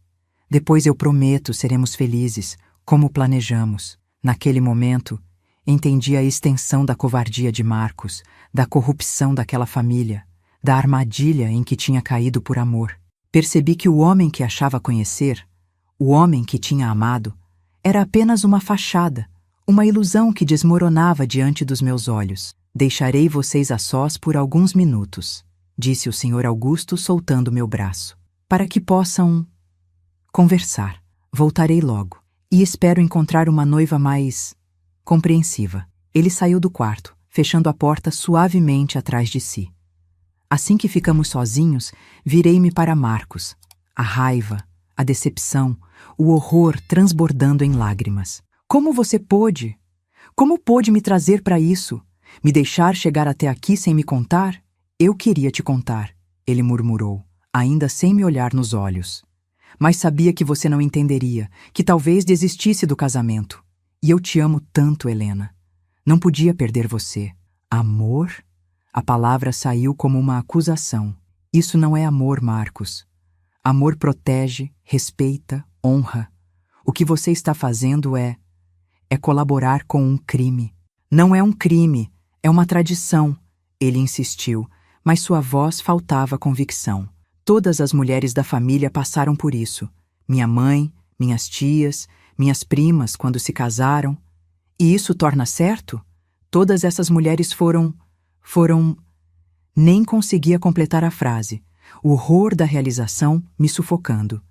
Speaker 1: Depois eu prometo seremos felizes, como planejamos. Naquele momento, entendi a extensão da covardia de Marcos, da corrupção daquela família, da armadilha em que tinha caído por amor. Percebi que o homem que achava conhecer, o homem que tinha amado, era apenas uma fachada, uma ilusão que desmoronava diante dos meus olhos. Deixarei vocês a sós por alguns minutos, disse o Sr. Augusto soltando meu braço, para que possam conversar. Voltarei logo, e espero encontrar uma noiva mais compreensiva. Ele saiu do quarto, fechando a porta suavemente atrás de si. Assim que ficamos sozinhos, virei-me para Marcos. A raiva, a decepção, o horror transbordando em lágrimas. Como você pôde? Como pôde me trazer para isso? Me deixar chegar até aqui sem me contar? Eu queria te contar, ele murmurou, ainda sem me olhar nos olhos. Mas sabia que você não entenderia, que talvez desistisse do casamento. E eu te amo tanto, Helena. Não podia perder você. Amor? A palavra saiu como uma acusação. Isso não é amor, Marcos. Amor protege, respeita, honra. O que você está fazendo é colaborar com um crime. Não é um crime, é uma tradição, ele insistiu, mas sua voz faltava convicção. Todas as mulheres da família passaram por isso. Minha mãe, minhas tias, minhas primas quando se casaram. E isso torna certo? Todas essas mulheres foram... Nem conseguia completar a frase. O horror da realização me sufocando.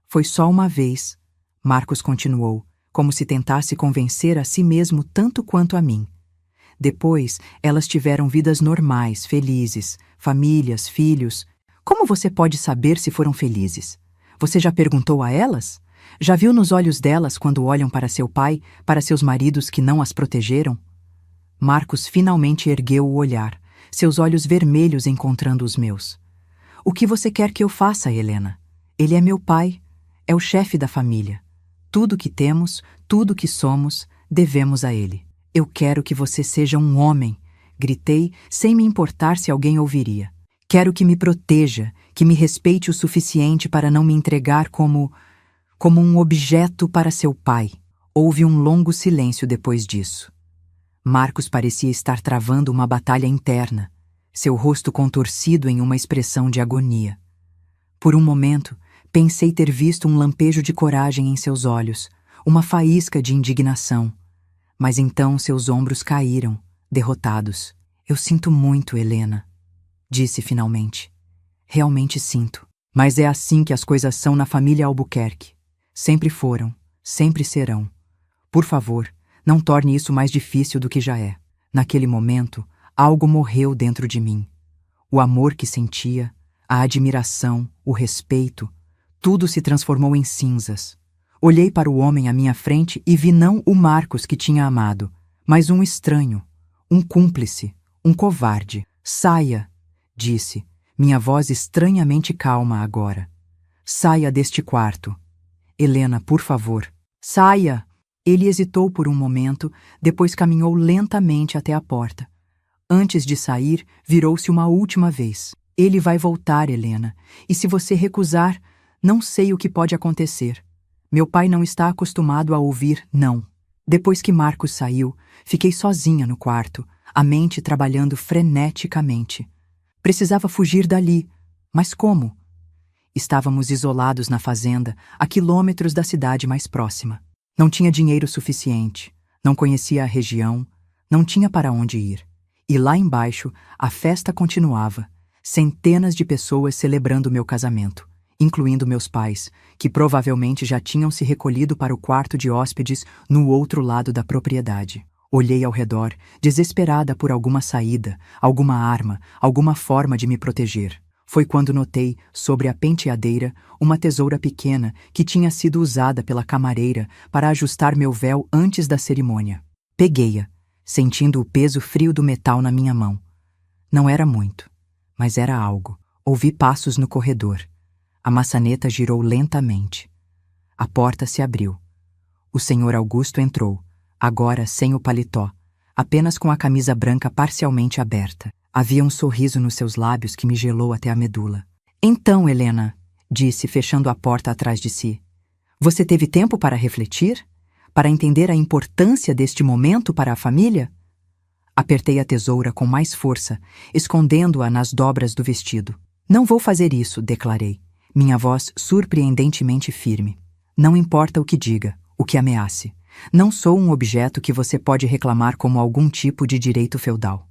Speaker 1: Foi só uma vez, Marcos continuou, como se tentasse convencer a si mesmo tanto quanto a mim. Depois, elas tiveram vidas normais, felizes, famílias, filhos. Como você pode saber se foram felizes? Você já perguntou a elas? Já viu nos olhos delas quando olham para seu pai, para seus maridos que não as protegeram? Marcos finalmente ergueu o olhar, seus olhos vermelhos encontrando os meus. O que você quer que eu faça, Helena? Ele é meu pai, é o chefe da família. Tudo que temos, tudo que somos, devemos a ele. Eu quero que você seja um homem, gritei, sem me importar se alguém ouviria. Quero que me proteja, que me respeite o suficiente para não me entregar como um objeto para seu pai. Houve um longo silêncio depois disso. Marcos parecia estar travando uma batalha interna, seu rosto contorcido em uma expressão de agonia. Por um momento, pensei ter visto um lampejo de coragem em seus olhos, uma faísca de indignação. Mas então seus ombros caíram, derrotados. Eu sinto muito, Helena, disse finalmente. Realmente sinto. Mas é assim que as coisas são na família Albuquerque. Sempre foram, sempre serão. Por favor, não torne isso mais difícil do que já é. Naquele momento, algo morreu dentro de mim. O amor que sentia, a admiração, o respeito, tudo se transformou em cinzas. Olhei para o homem à minha frente e vi não o Marcos que tinha amado, mas um estranho, um cúmplice, um covarde. Saia, disse, minha voz estranhamente calma agora. Saia deste quarto. Helena, por favor. Saia! Ele hesitou por um momento, depois caminhou lentamente até a porta. Antes de sair, virou-se uma última vez. Ele vai voltar, Helena, e se você recusar, não sei o que pode acontecer. Meu pai não está acostumado a ouvir não. Depois que Marcos saiu, fiquei sozinha no quarto, a mente trabalhando freneticamente. Precisava fugir dali, mas como? Estávamos isolados na fazenda, a quilômetros da cidade mais próxima. Não tinha dinheiro suficiente, não conhecia a região, não tinha para onde ir. E lá embaixo, a festa continuava, centenas de pessoas celebrando meu casamento, incluindo meus pais, que provavelmente já tinham se recolhido para o quarto de hóspedes no outro lado da propriedade. Olhei ao redor, desesperada por alguma saída, alguma arma, alguma forma de me proteger. Foi quando notei, sobre a penteadeira, uma tesoura pequena que tinha sido usada pela camareira para ajustar meu véu antes da cerimônia. Peguei-a, sentindo o peso frio do metal na minha mão. Não era muito, mas era algo. Ouvi passos no corredor. A maçaneta girou lentamente. A porta se abriu. O senhor Augusto entrou, agora sem o paletó, apenas com a camisa branca parcialmente aberta. Havia um sorriso nos seus lábios que me gelou até a medula. Então, Helena, disse, fechando a porta atrás de si, você teve tempo para refletir? Para entender a importância deste momento para a família? Apertei a tesoura com mais força, escondendo-a nas dobras do vestido. Não vou fazer isso, declarei, minha voz surpreendentemente firme. Não importa o que diga, o que ameace. Não sou um objeto que você pode reclamar como algum tipo de direito feudal.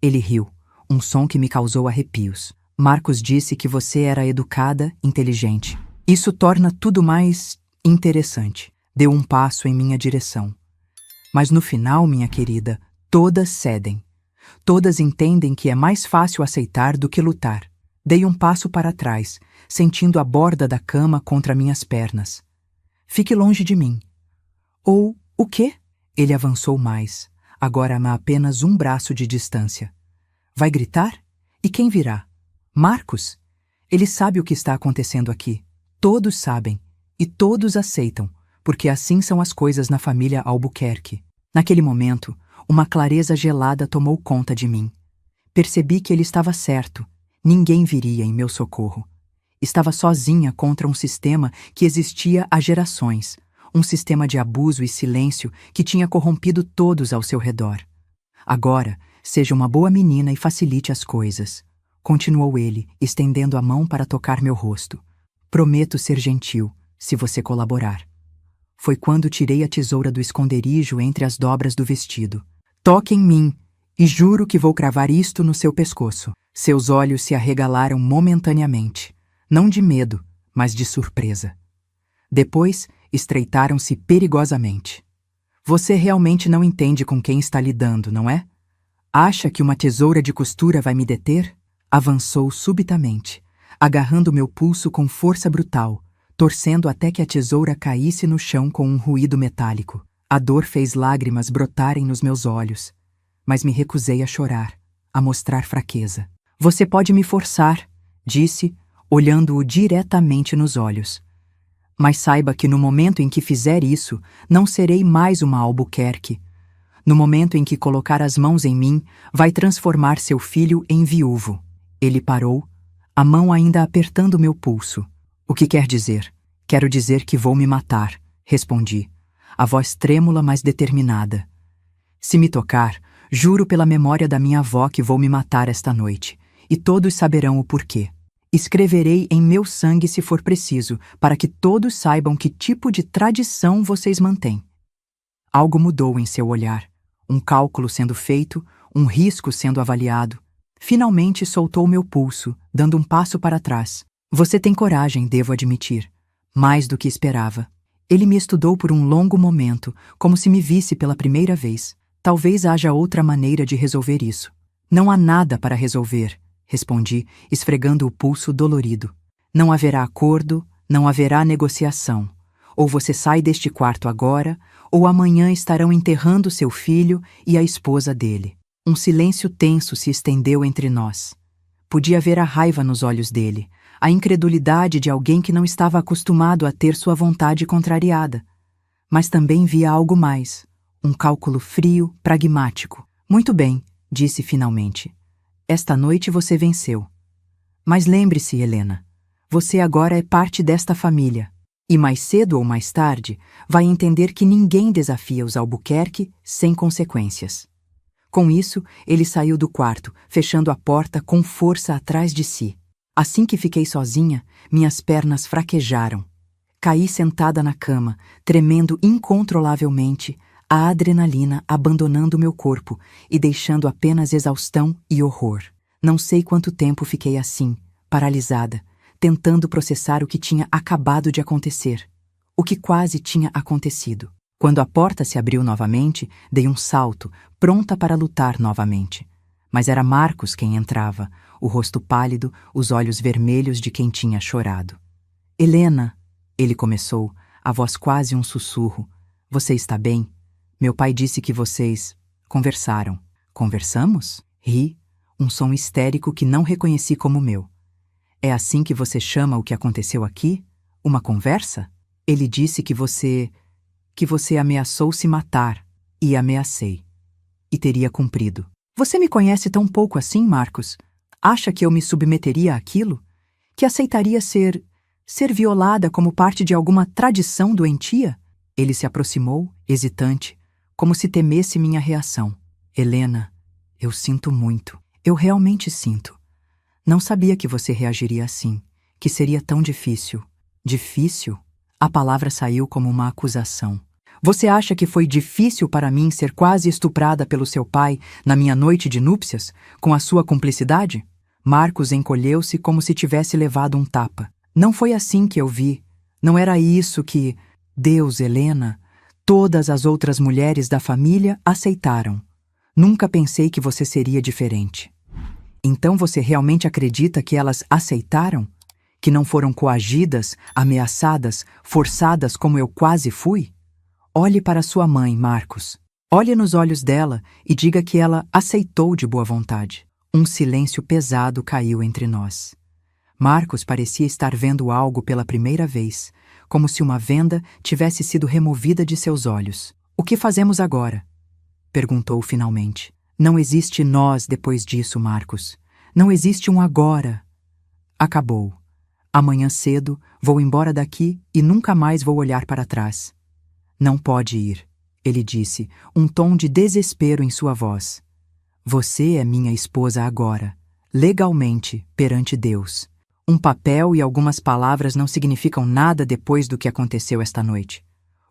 Speaker 1: Ele riu, um som que me causou arrepios. Marcos disse que você era educada, inteligente. Isso torna tudo mais interessante. Deu um passo em minha direção. Mas no final, minha querida, todas cedem. Todas entendem que é mais fácil aceitar do que lutar. Dei um passo para trás, sentindo a borda da cama contra minhas pernas. Fique longe de mim. Ou o quê? Ele avançou mais, agora a apenas um braço de distância. Vai gritar? E quem virá? Marcos? Ele sabe o que está acontecendo aqui. Todos sabem. E todos aceitam, porque assim são as coisas na família Albuquerque. Naquele momento, uma clareza gelada tomou conta de mim. Percebi que ele estava certo. Ninguém viria em meu socorro. Estava sozinha contra um sistema que existia há gerações, um sistema de abuso e silêncio que tinha corrompido todos ao seu redor. Agora, seja uma boa menina e facilite as coisas, continuou ele, estendendo a mão para tocar meu rosto. Prometo ser gentil, se você colaborar. Foi quando tirei a tesoura do esconderijo entre as dobras do vestido. Toque em mim, e juro que vou cravar isto no seu pescoço. Seus olhos se arregalaram momentaneamente, não de medo, mas de surpresa. Depois, estreitaram-se perigosamente. Você realmente não entende com quem está lidando, não é? Acha que uma tesoura de costura vai me deter? Avançou subitamente, agarrando meu pulso com força brutal, torcendo até que a tesoura caísse no chão com um ruído metálico. A dor fez lágrimas brotarem nos meus olhos, mas me recusei a chorar, a mostrar fraqueza. Você pode me forçar, disse, olhando-o diretamente nos olhos. Mas saiba que no momento em que fizer isso, não serei mais uma Albuquerque. No momento em que colocar as mãos em mim, vai transformar seu filho em viúvo. Ele parou, a mão ainda apertando meu pulso. O que quer dizer? Quero dizer que vou me matar, respondi, a voz trêmula mas determinada. Se me tocar, juro pela memória da minha avó que vou me matar esta noite, e todos saberão o porquê. Escreverei em meu sangue se for preciso, para que todos saibam que tipo de tradição vocês mantêm. Algo mudou em seu olhar. Um cálculo sendo feito, um risco sendo avaliado. Finalmente soltou meu pulso, dando um passo para trás. Você tem coragem, devo admitir. Mais do que esperava. Ele me estudou por um longo momento, como se me visse pela primeira vez. Talvez haja outra maneira de resolver isso. Não há nada para resolver, respondi, esfregando o pulso dolorido. Não haverá acordo, não haverá negociação. Ou você sai deste quarto agora, ou amanhã estarão enterrando seu filho e a esposa dele. Um silêncio tenso se estendeu entre nós. Podia ver a raiva nos olhos dele, a incredulidade de alguém que não estava acostumado a ter sua vontade contrariada. Mas também via algo mais, um cálculo frio, pragmático. Muito bem, disse finalmente. Esta noite você venceu. Mas lembre-se, Helena, você agora é parte desta família. E mais cedo ou mais tarde, vai entender que ninguém desafia os Albuquerque sem consequências. Com isso, ele saiu do quarto, fechando a porta com força atrás de si. Assim que fiquei sozinha, minhas pernas fraquejaram. Caí sentada na cama, tremendo incontrolavelmente, a adrenalina abandonando meu corpo e deixando apenas exaustão e horror. Não sei quanto tempo fiquei assim, paralisada, tentando processar o que tinha acabado de acontecer, o que quase tinha acontecido. Quando a porta se abriu novamente, dei um salto, pronta para lutar novamente. Mas era Marcos quem entrava, o rosto pálido, os olhos vermelhos de quem tinha chorado. Helena, ele começou, a voz quase um sussurro. Você está bem? Meu pai disse que vocês conversaram. Conversamos? Ri, um som histérico que não reconheci como meu. É assim que você chama o que aconteceu aqui? Uma conversa? Ele disse que você ameaçou se matar, e ameacei. E teria cumprido. Você me conhece tão pouco assim, Marcos? Acha que eu me submeteria àquilo? Que aceitaria ser violada como parte de alguma tradição doentia? Ele se aproximou, hesitante, como se temesse minha reação. Helena, eu sinto muito. Eu realmente sinto. Não sabia que você reagiria assim, que seria tão difícil. Difícil? A palavra saiu como uma acusação. Você acha que foi difícil para mim ser quase estuprada pelo seu pai na minha noite de núpcias, com a sua cumplicidade? Marcos encolheu-se como se tivesse levado um tapa. Não foi assim que eu vi. Não era isso que... Deus, Helena, todas as outras mulheres da família aceitaram. Nunca pensei que você seria diferente. Então você realmente acredita que elas aceitaram? Que não foram coagidas, ameaçadas, forçadas como eu quase fui? Olhe para sua mãe, Marcos. Olhe nos olhos dela e diga que ela aceitou de boa vontade. Um silêncio pesado caiu entre nós. Marcos parecia estar vendo algo pela primeira vez, como se uma venda tivesse sido removida de seus olhos. O que fazemos agora? Perguntou finalmente. Não existe nós depois disso, Marcos. Não existe um agora. Acabou. Amanhã cedo vou embora daqui e nunca mais vou olhar para trás. Não pode ir, ele disse, um tom de desespero em sua voz. Você é minha esposa agora, legalmente, perante Deus. Um papel e algumas palavras não significam nada depois do que aconteceu esta noite.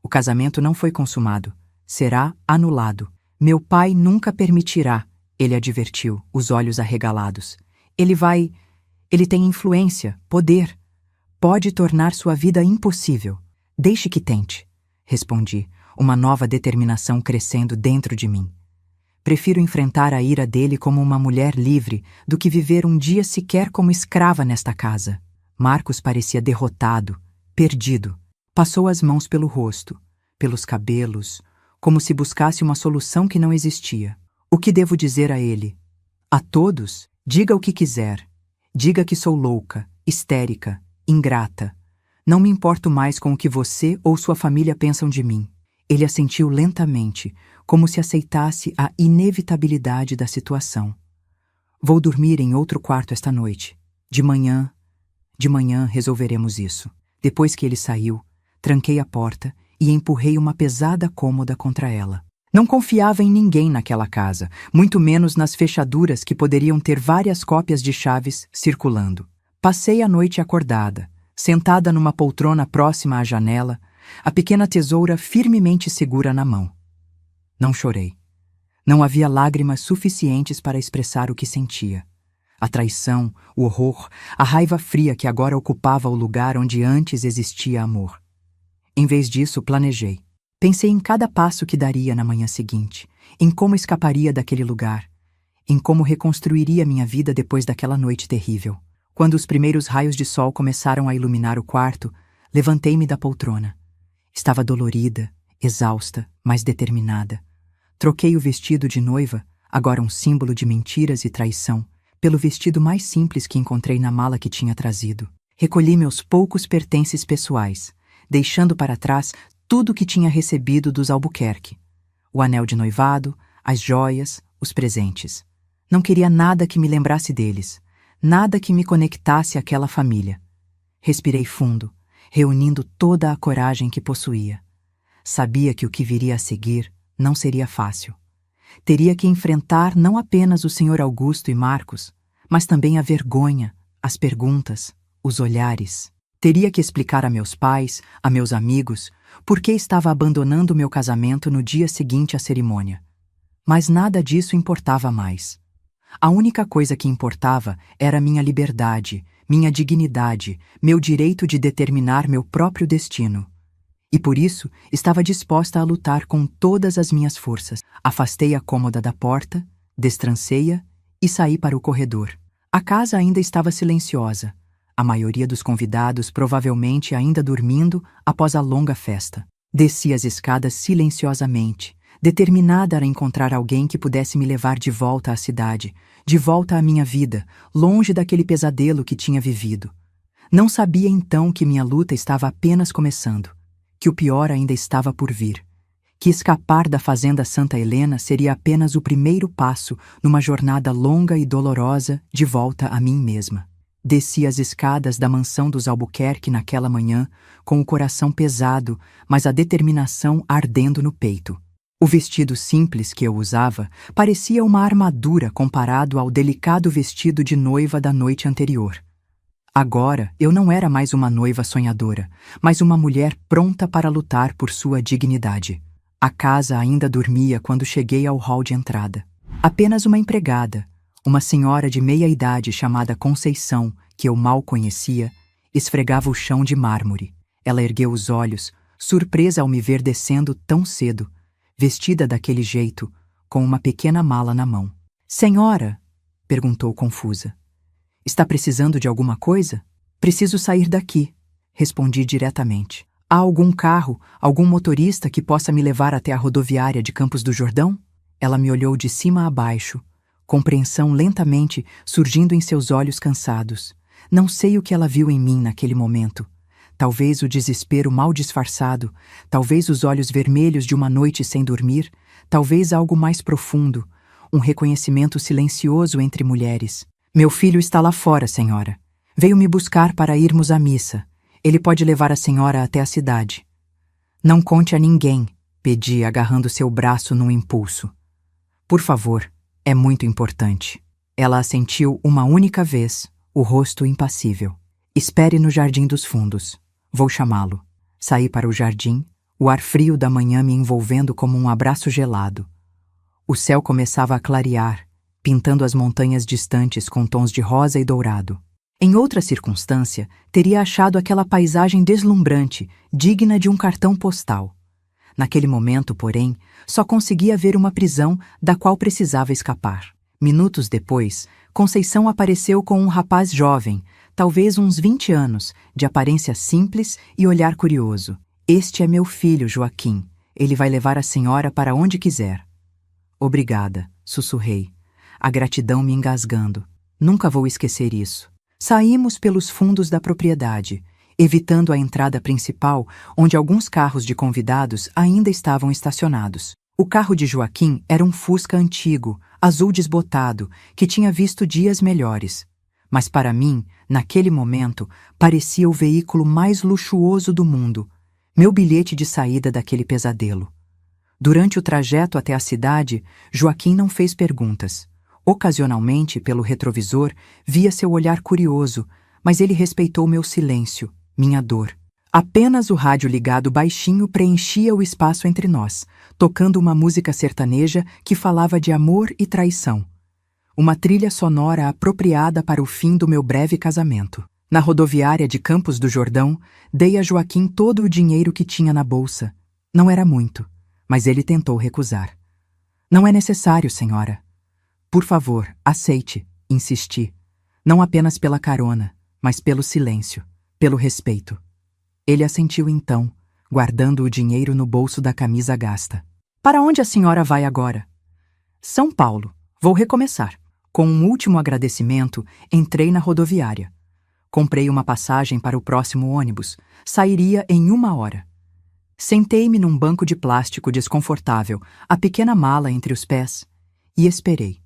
Speaker 1: O casamento não foi consumado. Será anulado. Meu pai nunca permitirá, ele advertiu, os olhos arregalados. Ele tem influência, poder. Pode tornar sua vida impossível. Deixe que tente, respondi, uma nova determinação crescendo dentro de mim. Prefiro enfrentar a ira dele como uma mulher livre do que viver um dia sequer como escrava nesta casa. Marcos parecia derrotado, perdido. Passou as mãos pelo rosto, pelos cabelos, como se buscasse uma solução que não existia. O que devo dizer a ele? A todos, diga o que quiser. Diga que sou louca, histérica, ingrata. Não me importo mais com o que você ou sua família pensam de mim. Ele assentiu lentamente, como se aceitasse a inevitabilidade da situação. Vou dormir em outro quarto esta noite. De manhã resolveremos isso. Depois que ele saiu, tranquei a porta e empurrei uma pesada cômoda contra ela. Não confiava em ninguém naquela casa, muito menos nas fechaduras que poderiam ter várias cópias de chaves circulando. Passei a noite acordada, sentada numa poltrona próxima à janela, a pequena tesoura firmemente segura na mão. Não chorei. Não havia lágrimas suficientes para expressar o que sentia. A traição, o horror, a raiva fria que agora ocupava o lugar onde antes existia amor. Em vez disso, planejei. Pensei em cada passo que daria na manhã seguinte, em como escaparia daquele lugar, em como reconstruiria minha vida depois daquela noite terrível. Quando os primeiros raios de sol começaram a iluminar o quarto, levantei-me da poltrona. Estava dolorida, exausta, mas determinada. Troquei o vestido de noiva, agora um símbolo de mentiras e traição, pelo vestido mais simples que encontrei na mala que tinha trazido. Recolhi meus poucos pertences pessoais, deixando para trás tudo o que tinha recebido dos Albuquerque. O anel de noivado, as joias, os presentes. Não queria nada que me lembrasse deles, nada que me conectasse àquela família. Respirei fundo, reunindo toda a coragem que possuía. Sabia que o que viria a seguir não seria fácil. Teria que enfrentar não apenas o Sr. Augusto e Marcos, mas também a vergonha, as perguntas, os olhares. Teria que explicar a meus pais, a meus amigos, por que estava abandonando meu casamento no dia seguinte à cerimônia. Mas nada disso importava mais. A única coisa que importava era minha liberdade, minha dignidade, meu direito de determinar meu próprio destino. E por isso estava disposta a lutar com todas as minhas forças. Afastei a cômoda da porta, destrancei-a e saí para o corredor. A casa ainda estava silenciosa. A maioria dos convidados provavelmente ainda dormindo após a longa festa. Desci as escadas silenciosamente, determinada a encontrar alguém que pudesse me levar de volta à cidade, de volta à minha vida, longe daquele pesadelo que tinha vivido. Não sabia então que minha luta estava apenas começando, que o pior ainda estava por vir, que escapar da fazenda Santa Helena seria apenas o primeiro passo numa jornada longa e dolorosa de volta a mim mesma. Desci as escadas da mansão dos Albuquerque naquela manhã, com o coração pesado, mas a determinação ardendo no peito. O vestido simples que eu usava parecia uma armadura comparado ao delicado vestido de noiva da noite anterior. Agora eu não era mais uma noiva sonhadora, mas uma mulher pronta para lutar por sua dignidade. A casa ainda dormia quando cheguei ao hall de entrada. Apenas uma empregada, uma senhora de meia-idade chamada Conceição, que eu mal conhecia, esfregava o chão de mármore. Ela ergueu os olhos, surpresa ao me ver descendo tão cedo, vestida daquele jeito, com uma pequena mala na mão. "Senhora?" perguntou confusa. "Está precisando de alguma coisa?" "Preciso sair daqui", respondi diretamente. Há algum carro, algum motorista que possa me levar até a rodoviária de Campos do Jordão? Ela me olhou de cima a baixo, compreensão lentamente surgindo em seus olhos cansados. Não sei o que ela viu em mim naquele momento. Talvez o desespero mal disfarçado, talvez os olhos vermelhos de uma noite sem dormir, talvez algo mais profundo, um reconhecimento silencioso entre mulheres. Meu filho está lá fora, senhora. Veio me buscar para irmos à missa. Ele pode levar a senhora até a cidade. Não conte a ninguém, pedi, agarrando seu braço num impulso. Por favor, é muito importante. Ela assentiu uma única vez, o rosto impassível. Espere no jardim dos fundos. Vou chamá-lo. Saí para o jardim, o ar frio da manhã me envolvendo como um abraço gelado. O céu começava a clarear, pintando as montanhas distantes com tons de rosa e dourado. Em outra circunstância, teria achado aquela paisagem deslumbrante, digna de um cartão postal. Naquele momento, porém, só conseguia ver uma prisão da qual precisava escapar. Minutos depois, Conceição apareceu com um rapaz jovem, talvez uns 20 anos, de aparência simples e olhar curioso. Este é meu filho, Joaquim. Ele vai levar a senhora para onde quiser. Obrigada, sussurrei, a gratidão me engasgando. Nunca vou esquecer isso. Saímos pelos fundos da propriedade, evitando a entrada principal, onde alguns carros de convidados ainda estavam estacionados. O carro de Joaquim era um Fusca antigo, azul desbotado, que tinha visto dias melhores. Mas para mim, naquele momento, parecia o veículo mais luxuoso do mundo, meu bilhete de saída daquele pesadelo. Durante o trajeto até a cidade, Joaquim não fez perguntas. Ocasionalmente, pelo retrovisor, via seu olhar curioso, mas ele respeitou meu silêncio, minha dor. Apenas o rádio ligado baixinho preenchia o espaço entre nós, tocando uma música sertaneja que falava de amor e traição. Uma trilha sonora apropriada para o fim do meu breve casamento. Na rodoviária de Campos do Jordão, dei a Joaquim todo o dinheiro que tinha na bolsa. Não era muito, mas ele tentou recusar. Não é necessário, senhora. Por favor, aceite, insisti. Não apenas pela carona, mas pelo silêncio, pelo respeito. Ele assentiu então, guardando o dinheiro no bolso da camisa gasta. Para onde a senhora vai agora? São Paulo. Vou recomeçar. Com um último agradecimento, entrei na rodoviária. Comprei uma passagem para o próximo ônibus. Sairia em 1 hora. Sentei-me num banco de plástico desconfortável, a pequena mala entre os pés, e esperei.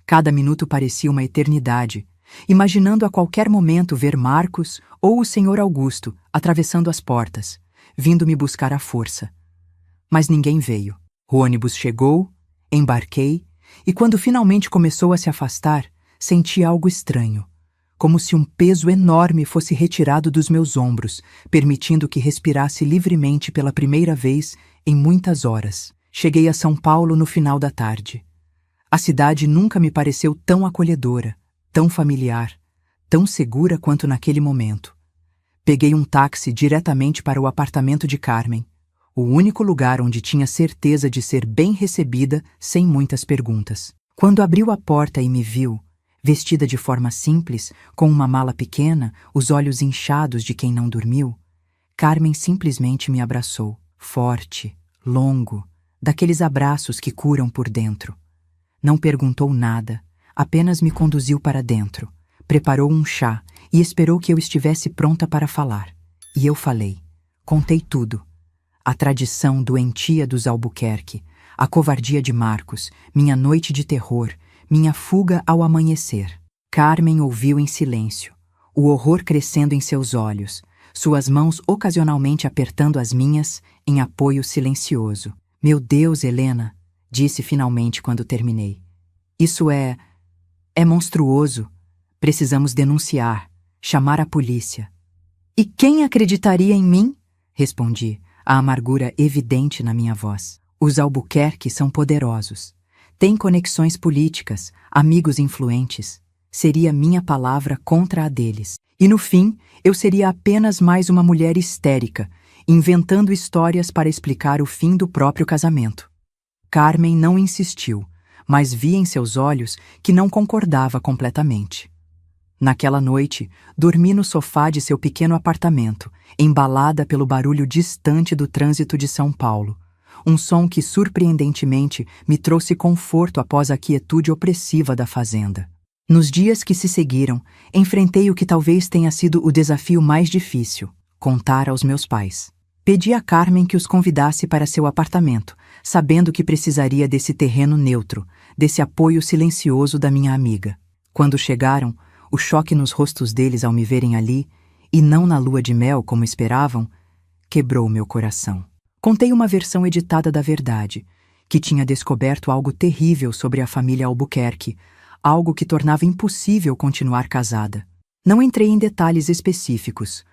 Speaker 1: Cada minuto parecia uma eternidade, imaginando a qualquer momento ver Marcos ou o Sr. Augusto atravessando as portas, vindo me buscar à força. Mas ninguém veio. O ônibus chegou, embarquei, e quando finalmente começou a se afastar, senti algo estranho, como se um peso enorme fosse retirado dos meus ombros, permitindo que respirasse livremente pela primeira vez em muitas horas. Cheguei a São Paulo no final da tarde. A cidade nunca me pareceu tão acolhedora, tão familiar, tão segura quanto naquele momento. Peguei um táxi diretamente para o apartamento de Carmen, o único lugar onde tinha certeza de ser bem recebida sem muitas perguntas. Quando abriu a porta e me viu, vestida de forma simples, com uma mala pequena, os olhos inchados de quem não dormiu, Carmen simplesmente me abraçou, forte, longo, daqueles abraços que curam por dentro. Não perguntou nada, apenas me conduziu para dentro, preparou um chá e esperou que eu estivesse pronta para falar. E eu falei. Contei tudo. A tradição doentia dos Albuquerque, a covardia de Marcos, minha noite de terror, minha fuga ao amanhecer. Carmen ouviu em silêncio, o horror crescendo em seus olhos, suas mãos ocasionalmente apertando as minhas em apoio silencioso. Meu Deus, Helena, disse finalmente quando terminei. Isso é monstruoso. Precisamos denunciar, chamar a polícia. E quem acreditaria em mim? Respondi, a amargura evidente na minha voz. Os Albuquerque são poderosos. Têm conexões políticas, amigos influentes. Seria minha palavra contra a deles. E no fim, eu seria apenas mais uma mulher histérica, inventando histórias para explicar o fim do próprio casamento. Carmen não insistiu, mas vi em seus olhos que não concordava completamente. Naquela noite, dormi no sofá de seu pequeno apartamento, embalada pelo barulho distante do trânsito de São Paulo. Um som que, surpreendentemente, me trouxe conforto após a quietude opressiva da fazenda. Nos dias que se seguiram, enfrentei o que talvez tenha sido o desafio mais difícil: contar aos meus pais. Pedi a Carmen que os convidasse para seu apartamento, sabendo que precisaria desse terreno neutro, desse apoio silencioso da minha amiga. Quando chegaram, o choque nos rostos deles ao me verem ali, e não na lua de mel como esperavam, quebrou meu coração. Contei uma versão editada da verdade, que tinha descoberto algo terrível sobre a família Albuquerque, algo que tornava impossível continuar casada. Não entrei em detalhes específicos.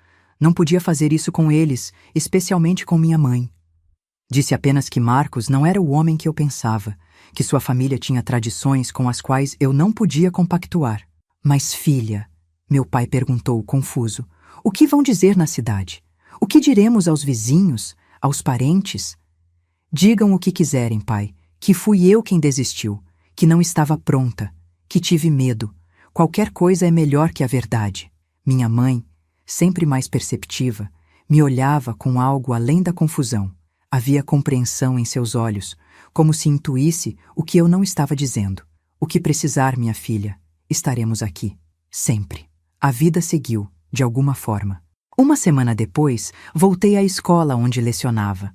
Speaker 1: Não podia fazer isso com eles, especialmente com minha mãe. Disse apenas que Marcos não era o homem que eu pensava, que sua família tinha tradições com as quais eu não podia compactuar. Mas, filha, meu pai perguntou, confuso, o que vão dizer na cidade? O que diremos aos vizinhos, aos parentes? Digam o que quiserem, pai, que fui eu quem desistiu, que não estava pronta, que tive medo. Qualquer coisa é melhor que a verdade. Minha mãe, sempre mais perceptiva, me olhava com algo além da confusão. Havia compreensão em seus olhos, como se intuísse o que eu não estava dizendo. O que precisar, minha filha, estaremos aqui, sempre. A vida seguiu, de alguma forma. Uma semana depois, voltei à escola onde lecionava.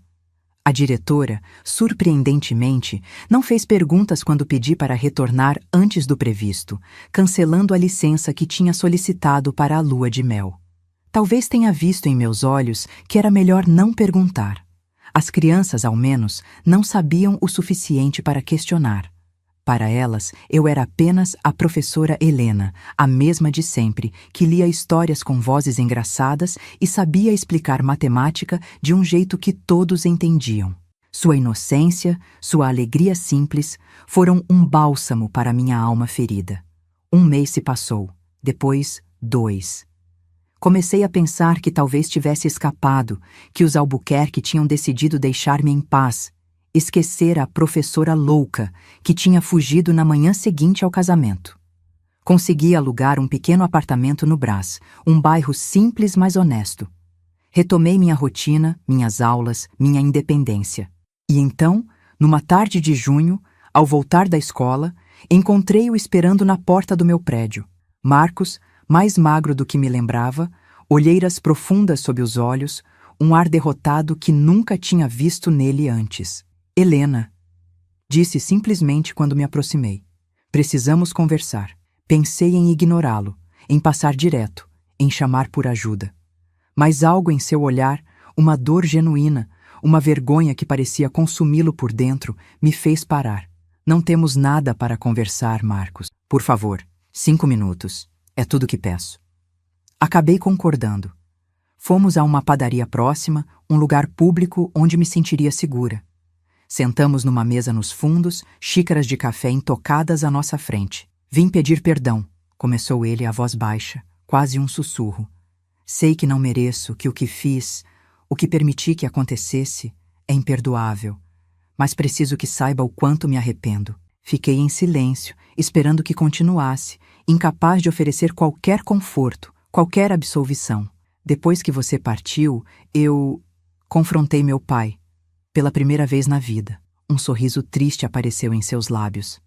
Speaker 1: A diretora, surpreendentemente, não fez perguntas quando pedi para retornar antes do previsto, cancelando a licença que tinha solicitado para a lua de mel. Talvez tenha visto em meus olhos que era melhor não perguntar. As crianças, ao menos, não sabiam o suficiente para questionar. Para elas, eu era apenas a professora Helena, a mesma de sempre, que lia histórias com vozes engraçadas e sabia explicar matemática de um jeito que todos entendiam. Sua inocência, sua alegria simples, foram um bálsamo para minha alma ferida. 1 mês se passou, depois 2. Comecei a pensar que talvez tivesse escapado, que os Albuquerque tinham decidido deixar-me em paz, esquecer a professora louca que tinha fugido na manhã seguinte ao casamento. Consegui alugar um pequeno apartamento no Brás, um bairro simples mas honesto. Retomei minha rotina, minhas aulas, minha independência. E então, numa tarde de junho, ao voltar da escola, encontrei-o esperando na porta do meu prédio. Marcos, mais magro do que me lembrava, olheiras profundas sob os olhos, um ar derrotado que nunca tinha visto nele antes. Helena, disse simplesmente quando me aproximei. Precisamos conversar. Pensei em ignorá-lo, em passar direto, em chamar por ajuda. Mas algo em seu olhar, uma dor genuína, uma vergonha que parecia consumi-lo por dentro, me fez parar. Não temos nada para conversar, Marcos. Por favor, 5 minutos. É tudo que peço. Acabei concordando. Fomos a uma padaria próxima, um lugar público onde me sentiria segura. Sentamos numa mesa nos fundos, xícaras de café intocadas à nossa frente. Vim pedir perdão, começou ele a voz baixa, quase um sussurro. Sei que não mereço, que o que fiz, o que permiti que acontecesse, é imperdoável. Mas preciso que saiba o quanto me arrependo. Fiquei em silêncio, esperando que continuasse, incapaz de oferecer qualquer conforto, qualquer absolvição. Depois que você partiu, eu confrontei meu pai. Pela primeira vez na vida, um sorriso triste apareceu em seus lábios.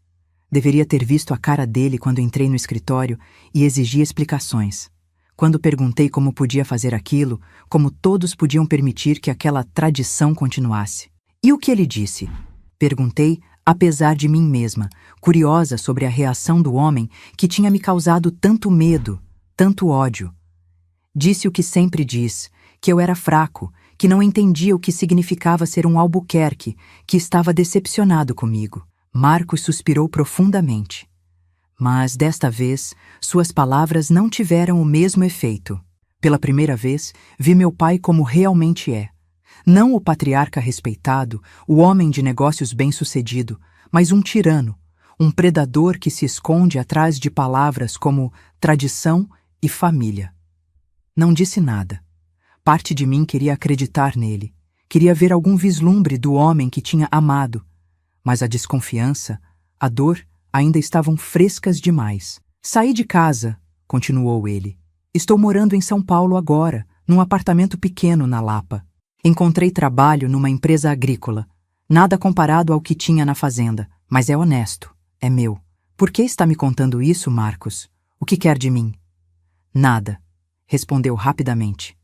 Speaker 1: Deveria ter visto a cara dele quando entrei no escritório e exigi explicações. Quando perguntei como podia fazer aquilo, como todos podiam permitir que aquela tradição continuasse. E o que ele disse? Perguntei, apesar de mim mesma, curiosa sobre a reação do homem que tinha me causado tanto medo, tanto ódio. Disse o que sempre diz, que eu era fraco, que não entendia o que significava ser um Albuquerque, que estava decepcionado comigo. Marcos suspirou profundamente. Mas, desta vez, suas palavras não tiveram o mesmo efeito. Pela primeira vez, vi meu pai como realmente é. Não o patriarca respeitado, o homem de negócios bem-sucedido, mas um tirano, um predador que se esconde atrás de palavras como tradição e família. Não disse nada. Parte de mim queria acreditar nele, queria ver algum vislumbre do homem que tinha amado, mas a desconfiança, a dor, ainda estavam frescas demais. Saí de casa, continuou ele. Estou morando em São Paulo agora, num apartamento pequeno na Lapa. Encontrei trabalho numa empresa agrícola. Nada comparado ao que tinha na fazenda, mas é honesto, é meu. Por que está me contando isso, Marcos? O que quer de mim? Nada, respondeu rapidamente.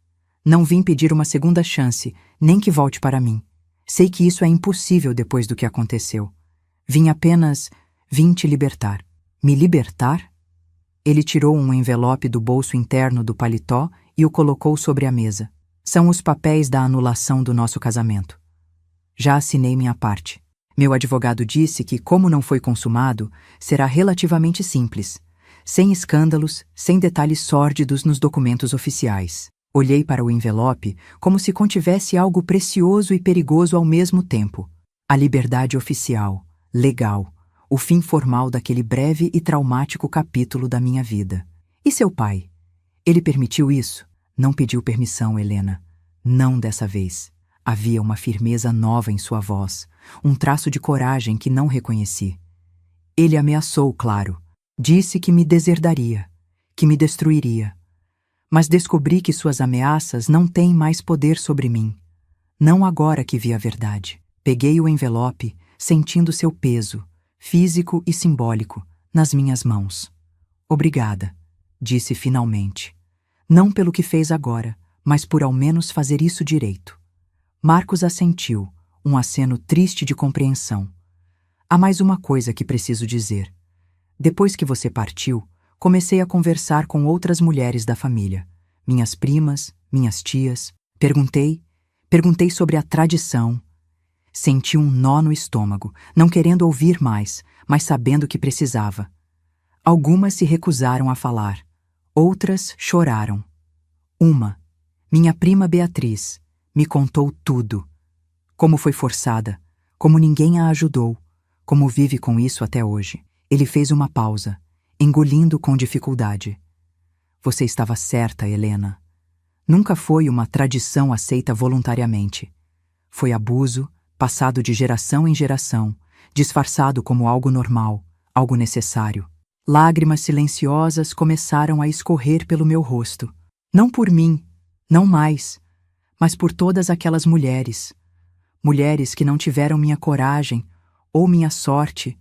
Speaker 1: Não vim pedir uma segunda chance, nem que volte para mim. Sei que isso é impossível depois do que aconteceu. Vim te libertar. Me libertar? Ele tirou um envelope do bolso interno do paletó e o colocou sobre a mesa. São os papéis da anulação do nosso casamento. Já assinei minha parte. Meu advogado disse que, como não foi consumado, será relativamente simples, sem escândalos, sem detalhes sórdidos nos documentos oficiais. Olhei para o envelope como se contivesse algo precioso e perigoso ao mesmo tempo. A liberdade oficial, legal, o fim formal daquele breve e traumático capítulo da minha vida. E seu pai? Ele permitiu isso? Não pediu permissão, Helena. Não dessa vez. Havia uma firmeza nova em sua voz, um traço de coragem que não reconheci. Ele ameaçou, claro. Disse que me deserdaria, que me destruiria. Mas descobri que suas ameaças não têm mais poder sobre mim. Não agora que vi a verdade. Peguei o envelope, sentindo seu peso, físico e simbólico, nas minhas mãos. Obrigada, disse finalmente. Não pelo que fez agora, mas por ao menos fazer isso direito. Marcos assentiu, um aceno triste de compreensão. Há mais uma coisa que preciso dizer. Depois que você partiu, comecei a conversar com outras mulheres da família, minhas primas, minhas tias. Perguntei sobre a tradição. Senti um nó no estômago, não querendo ouvir mais, mas sabendo que precisava. Algumas se recusaram a falar, outras choraram. Uma, minha prima Beatriz, me contou tudo. Como foi forçada, como ninguém a ajudou, como vive com isso até hoje. Ele fez uma pausa, engolindo com dificuldade. Você estava certa, Helena. Nunca foi uma tradição aceita voluntariamente. Foi abuso, passado de geração em geração, disfarçado como algo normal, algo necessário. Lágrimas silenciosas começaram a escorrer pelo meu rosto. Não por mim, não mais, mas por todas aquelas mulheres. Mulheres que não tiveram minha coragem, ou minha sorte,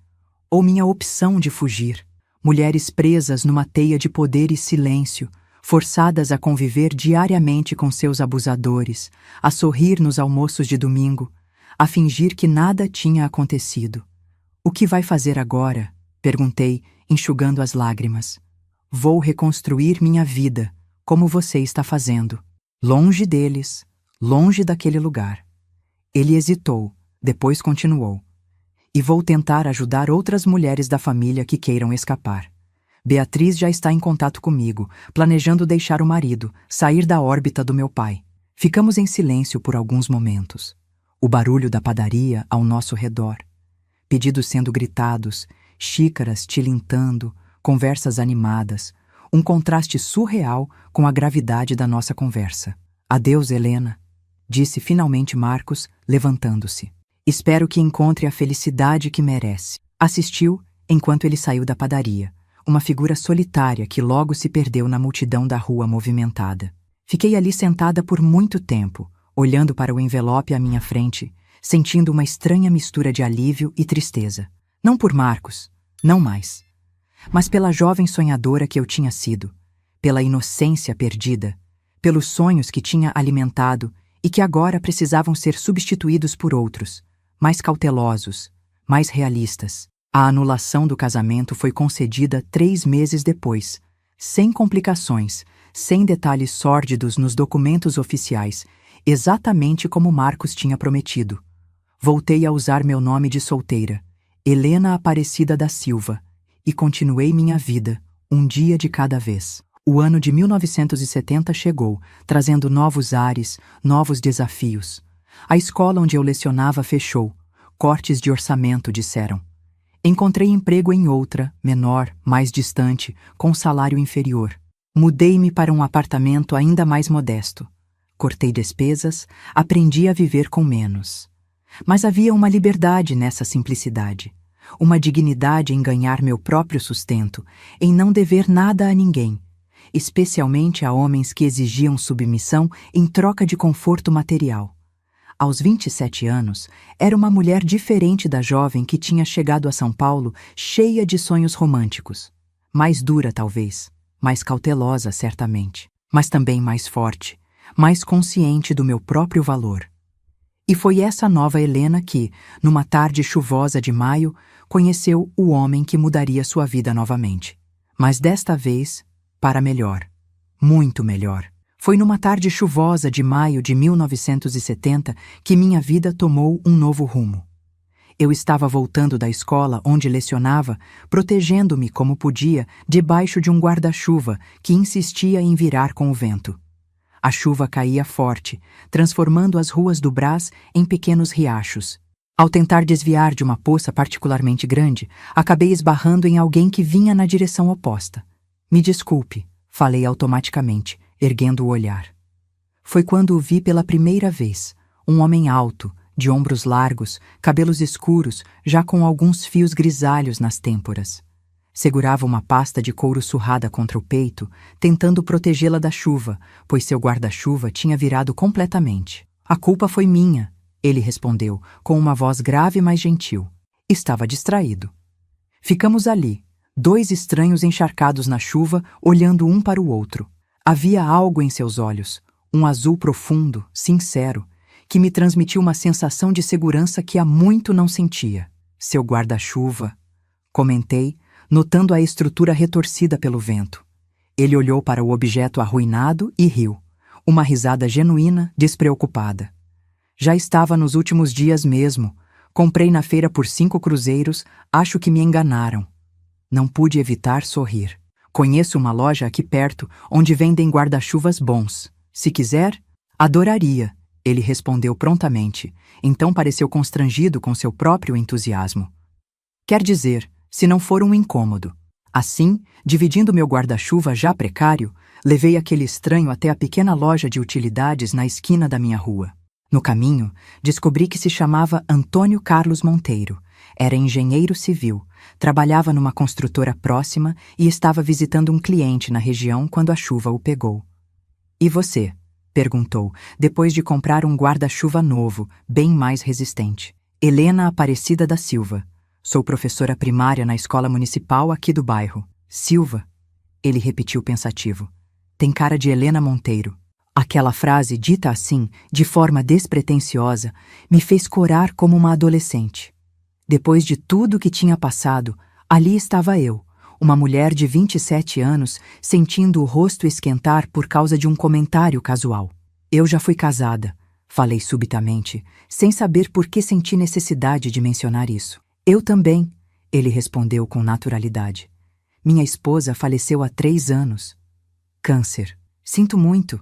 Speaker 1: ou minha opção de fugir. Mulheres presas numa teia de poder e silêncio, forçadas a conviver diariamente com seus abusadores, a sorrir nos almoços de domingo, a fingir que nada tinha acontecido. O que vai fazer agora? Perguntei, enxugando as lágrimas. Vou reconstruir minha vida, como você está fazendo. Longe deles, longe daquele lugar. Ele hesitou, depois continuou. E vou tentar ajudar outras mulheres da família que queiram escapar. Beatriz já está em contato comigo, planejando deixar o marido, sair da órbita do meu pai. Ficamos em silêncio por alguns momentos. O barulho da padaria ao nosso redor. Pedidos sendo gritados, xícaras tilintando, conversas animadas, um contraste surreal com a gravidade da nossa conversa. Adeus, Helena, disse finalmente Marcos, levantando-se. Espero que encontre a felicidade que merece. Assistiu enquanto ele saiu da padaria, uma figura solitária que logo se perdeu na multidão da rua movimentada. Fiquei ali sentada por muito tempo, olhando para o envelope à minha frente, sentindo uma estranha mistura de alívio e tristeza. Não por Marcos, não mais, mas pela jovem sonhadora que eu tinha sido, pela inocência perdida, pelos sonhos que tinha alimentado e que agora precisavam ser substituídos por outros, mais cautelosos, mais realistas. A anulação do casamento foi concedida 3 meses depois, sem complicações, sem detalhes sórdidos nos documentos oficiais, exatamente como Marcos tinha prometido. Voltei a usar meu nome de solteira, Helena Aparecida da Silva, e continuei minha vida, um dia de cada vez. O ano de 1970 chegou, trazendo novos ares, novos desafios. A escola onde eu lecionava fechou. Cortes de orçamento, disseram. Encontrei emprego em outra, menor, mais distante, com salário inferior. Mudei-me para um apartamento ainda mais modesto. Cortei despesas, aprendi a viver com menos. Mas havia uma liberdade nessa simplicidade. Uma dignidade em ganhar meu próprio sustento, em não dever nada a ninguém. especialmente a homens que exigiam submissão em troca de conforto material. Aos 27 anos, era uma mulher diferente da jovem que tinha chegado a São Paulo cheia de sonhos românticos. Mais dura, talvez, mais cautelosa, certamente, mas também mais forte, mais consciente do meu próprio valor. E foi essa nova Helena que, numa tarde chuvosa de maio, conheceu o homem que mudaria sua vida novamente. Mas desta vez, para melhor. Muito melhor. Foi numa tarde chuvosa de maio de 1970 que minha vida tomou um novo rumo. Eu estava voltando da escola onde lecionava, protegendo-me como podia debaixo de um guarda-chuva que insistia em virar com o vento. A chuva caía forte, transformando as ruas do Brás em pequenos riachos. Ao tentar desviar de uma poça particularmente grande, acabei esbarrando em alguém que vinha na direção oposta. Me desculpe, falei automaticamente, erguendo o olhar. Foi quando o vi pela primeira vez, um homem alto, de ombros largos, cabelos escuros, já com alguns fios grisalhos nas têmporas. Segurava uma pasta de couro surrada contra o peito, tentando protegê-la da chuva, pois seu guarda-chuva tinha virado completamente. A culpa foi minha, ele respondeu, com uma voz grave mas gentil. Estava distraído. Ficamos ali, dois estranhos encharcados na chuva, olhando um para o outro. Havia algo em seus olhos, um azul profundo, sincero, que me transmitiu uma sensação de segurança que há muito não sentia. Seu guarda-chuva, comentei, notando a estrutura retorcida pelo vento. Ele olhou para o objeto arruinado e riu, uma risada genuína, despreocupada. Já estava nos últimos dias mesmo. Comprei na feira por 5 cruzeiros, acho que me enganaram. Não pude evitar sorrir. Conheço uma loja aqui perto, onde vendem guarda-chuvas bons. Se quiser, adoraria, ele respondeu prontamente, então pareceu constrangido com seu próprio entusiasmo. Quer dizer, se não for um incômodo. Assim, dividindo meu guarda-chuva já precário, levei aquele estranho até a pequena loja de utilidades na esquina da minha rua. No caminho, descobri que se chamava Antônio Carlos Monteiro. Era engenheiro civil, trabalhava numa construtora próxima e estava visitando um cliente na região quando a chuva o pegou. E você? Perguntou, depois de comprar um guarda-chuva novo, bem mais resistente. Helena Aparecida da Silva. Sou professora primária na escola municipal aqui do bairro. Silva? Ele repetiu pensativo. Tem cara de Helena Monteiro. Aquela frase, dita assim, de forma despretensiosa, me fez corar como uma adolescente. Depois de tudo que tinha passado, ali estava eu, uma mulher de 27 anos, sentindo o rosto esquentar por causa de um comentário casual. Eu já fui casada, falei subitamente, sem saber por que senti necessidade de mencionar isso. Eu também, ele respondeu com naturalidade. Minha esposa faleceu há 3 anos. Câncer. Sinto muito.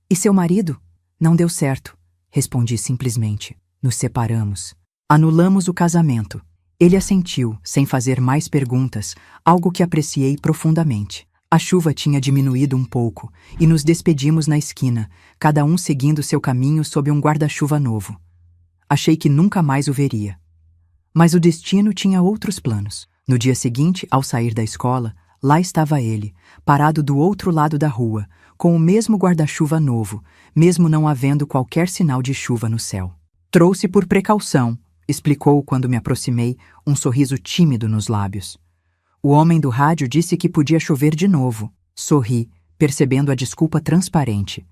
Speaker 1: E seu marido? Não deu certo, respondi simplesmente. Nos separamos. Anulamos o casamento. Ele assentiu, sem fazer mais perguntas, algo que apreciei profundamente. A chuva tinha diminuído um pouco, e nos despedimos na esquina, cada um seguindo seu caminho sob um guarda-chuva novo. Achei que nunca mais o veria. Mas o destino tinha outros planos. No dia seguinte, ao sair da escola, lá estava ele, parado do outro lado da rua, com o mesmo guarda-chuva novo, mesmo não havendo qualquer sinal de chuva no céu. Trouxe por precaução, explicou quando me aproximei, um sorriso tímido nos lábios. O homem do rádio disse que podia chover de novo. Sorri, percebendo a desculpa transparente.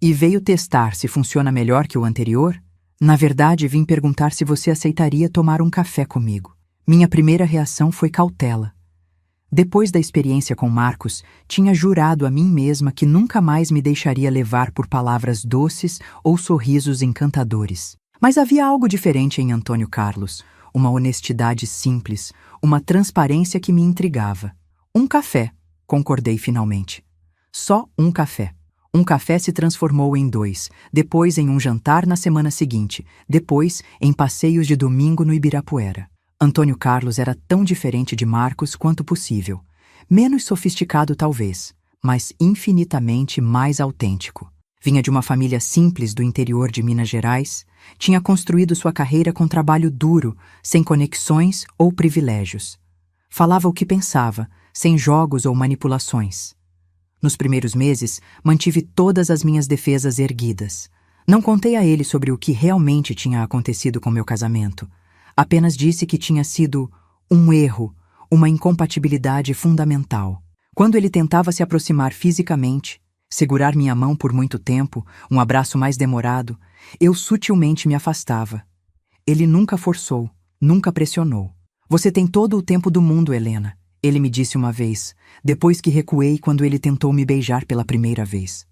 Speaker 1: E veio testar se funciona melhor que o anterior? Na verdade, vim perguntar se você aceitaria tomar um café comigo. Minha primeira reação foi cautela. Depois da experiência com Marcos, tinha jurado a mim mesma que nunca mais me deixaria levar por palavras doces ou sorrisos encantadores. Mas havia algo diferente em Antônio Carlos, uma honestidade simples, uma transparência que me intrigava. Um café, concordei finalmente. Só um café. Um café se transformou em 2, depois em um jantar na semana seguinte, depois em passeios de domingo no Ibirapuera. Antônio Carlos era tão diferente de Marcos quanto possível. Menos sofisticado talvez, mas infinitamente mais autêntico. Vinha de uma família simples do interior de Minas Gerais, tinha construído sua carreira com trabalho duro, sem conexões ou privilégios. Falava o que pensava, sem jogos ou manipulações. Nos primeiros meses, mantive todas as minhas defesas erguidas. Não contei a ele sobre o que realmente tinha acontecido com meu casamento. Apenas disse que tinha sido um erro, uma incompatibilidade fundamental. Quando ele tentava se aproximar fisicamente, segurar minha mão por muito tempo, um abraço mais demorado, eu sutilmente me afastava. Ele nunca forçou, nunca pressionou. Você tem todo o tempo do mundo, Helena, ele me disse uma vez, depois que recuei quando ele tentou me beijar pela primeira vez.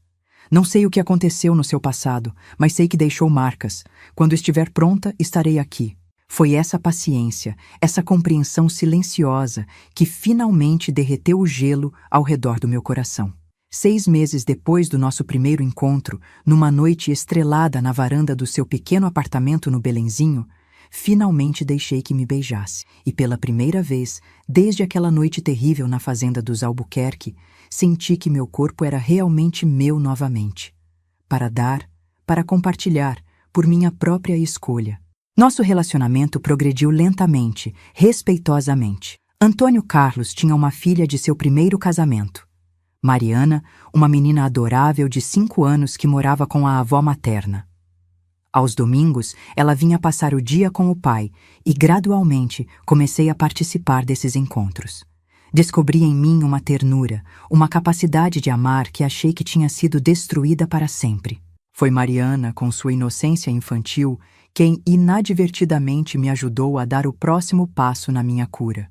Speaker 1: Não sei o que aconteceu no seu passado, mas sei que deixou marcas. Quando estiver pronta, estarei aqui. Foi essa paciência, essa compreensão silenciosa que finalmente derreteu o gelo ao redor do meu coração. 6 meses depois do nosso primeiro encontro, numa noite estrelada na varanda do seu pequeno apartamento no Belenzinho, finalmente deixei que me beijasse. E pela primeira vez, desde aquela noite terrível na fazenda dos Albuquerque, senti que meu corpo era realmente meu novamente. Para dar, para compartilhar, por minha própria escolha. Nosso relacionamento progrediu lentamente, respeitosamente. Antônio Carlos tinha uma filha de seu primeiro casamento. Mariana, uma menina adorável de 5 anos que morava com a avó materna. Aos domingos, ela vinha passar o dia com o pai e, gradualmente, comecei a participar desses encontros. Descobri em mim uma ternura, uma capacidade de amar que achei que tinha sido destruída para sempre. Foi Mariana, com sua inocência infantil, quem inadvertidamente me ajudou a dar o próximo passo na minha cura.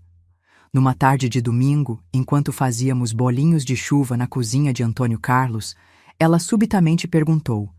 Speaker 1: Numa tarde de domingo, enquanto fazíamos bolinhos de chuva na cozinha de Antônio Carlos, ela subitamente perguntou: